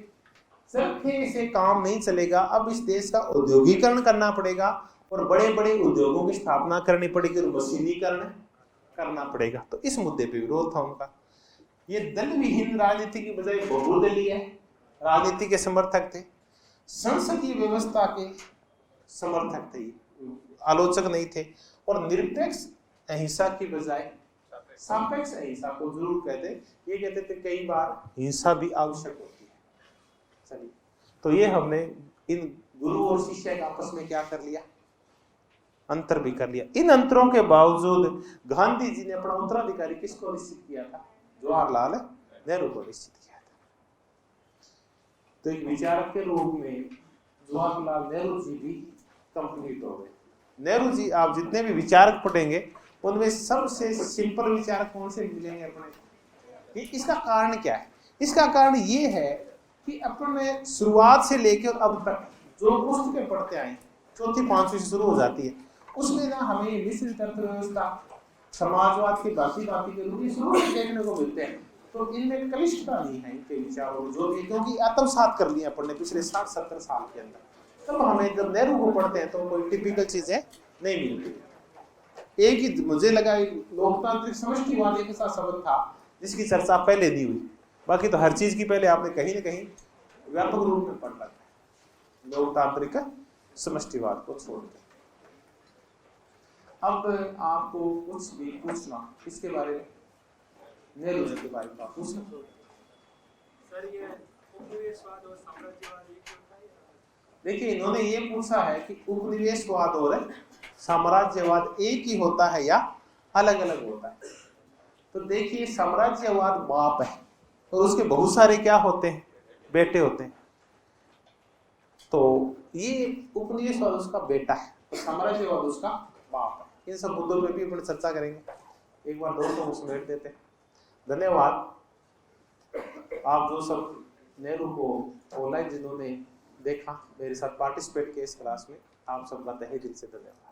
चरखे से काम नहीं चलेगा, अब इस देश का औद्योगिकरण करना पड़ेगा और बड़े बड़े उद्योगों की स्थापना करनी पड़ेगी और मशीनीकरण करना पड़ेगा। तो इस मुद्दे पे विरोध था उनका। ये दल विहीन राजनीति की बजाय बहुदलीय राजनीति के समर्थक थे, संसदीय व्यवस्था के समर्थक थे, आलोचक नहीं थे। और निरपेक्ष अहिंसा की बजाय सापेक्ष अहिंसा को जरूर कहते, ये कहते थे कई बार हिंसा भी आवश्यक होती है। चलिए, तो ये हमने इन गुरु और शिष्य का आपस में क्या कर लिया, अंतर भी कर लिया। इन अंतरों के बावजूद गांधी जी ने अपना उत्तराधिकारी किसको निश्चित किया था, जवाहरलाल नेहरू को निश्चित किया था। तो एक विचारक के रूप में जवाहरलाल नेहरू जी भी कंप्लीट हो गए। नेहरू जी, आप जितने भी विचारक पढ़ेंगे उनमें सबसे सिंपल विचारक कौन से मिलेंगे अपने? इसका कारण क्या है? इसका कारण ये है कि अपने शुरुआत से लेकर अब तक जो पुस्तकें पढ़ते आए, चौथी पांचवी से शुरू हो जाती है, उसमें ना हमें मिश्रित अर्थव्यवस्था, समाजवाद के बाकी के रूप में शुरू से देखने को मिलते हैं। तो इनमें कनिष्ठता नहीं है इनके विचारों जो भी, क्योंकि आत्मसात कर लिया पढ़ने पिछले 60-70 साल के अंदर। तब हमें जब नेहरू को पढ़ते हैं तो कोई टिपिकल चीजें नहीं मिलती। एक ही मुझे लगा लोकतांत्रिक समष्टिवाद एक ऐसा शब्द था जिसकी चर्चा पहले दी हुई, बाकी तो हर चीज की पहले आपने कहीं ना कहीं व्यापक रूप में पढ़ रखा है लोकतांत्रिक समष्टिवाद को छोड़ के। अब आपको कुछ भी पूछना इसके बारे में, नेहरू जी के बारे में पूछना। सर ये उपनिवेशवाद और साम्राज्यवाद एक होता है? देखिए इन्होंने ये पूछा है कि उपनिवेशवाद और साम्राज्यवाद एक ही होता है या अलग अलग होता है। तो देखिए साम्राज्यवाद बाप है और उसके बहुत सारे क्या होते हैं, बेटे होते हैं। तो ये उपनिवेशवाद उसका बेटा है और साम्राज्यवाद उसका बाप है। इन सब मुद्दों पे भी अपन चर्चा करेंगे। एक बार दोस्तों को समेट देते हैं। धन्यवाद। आप जो सब नेहरू को ऑनलाइन जिन्होंने देखा, मेरे साथ पार्टिसिपेट किया इस क्लास में, आप सबका तहे दिल से धन्यवाद।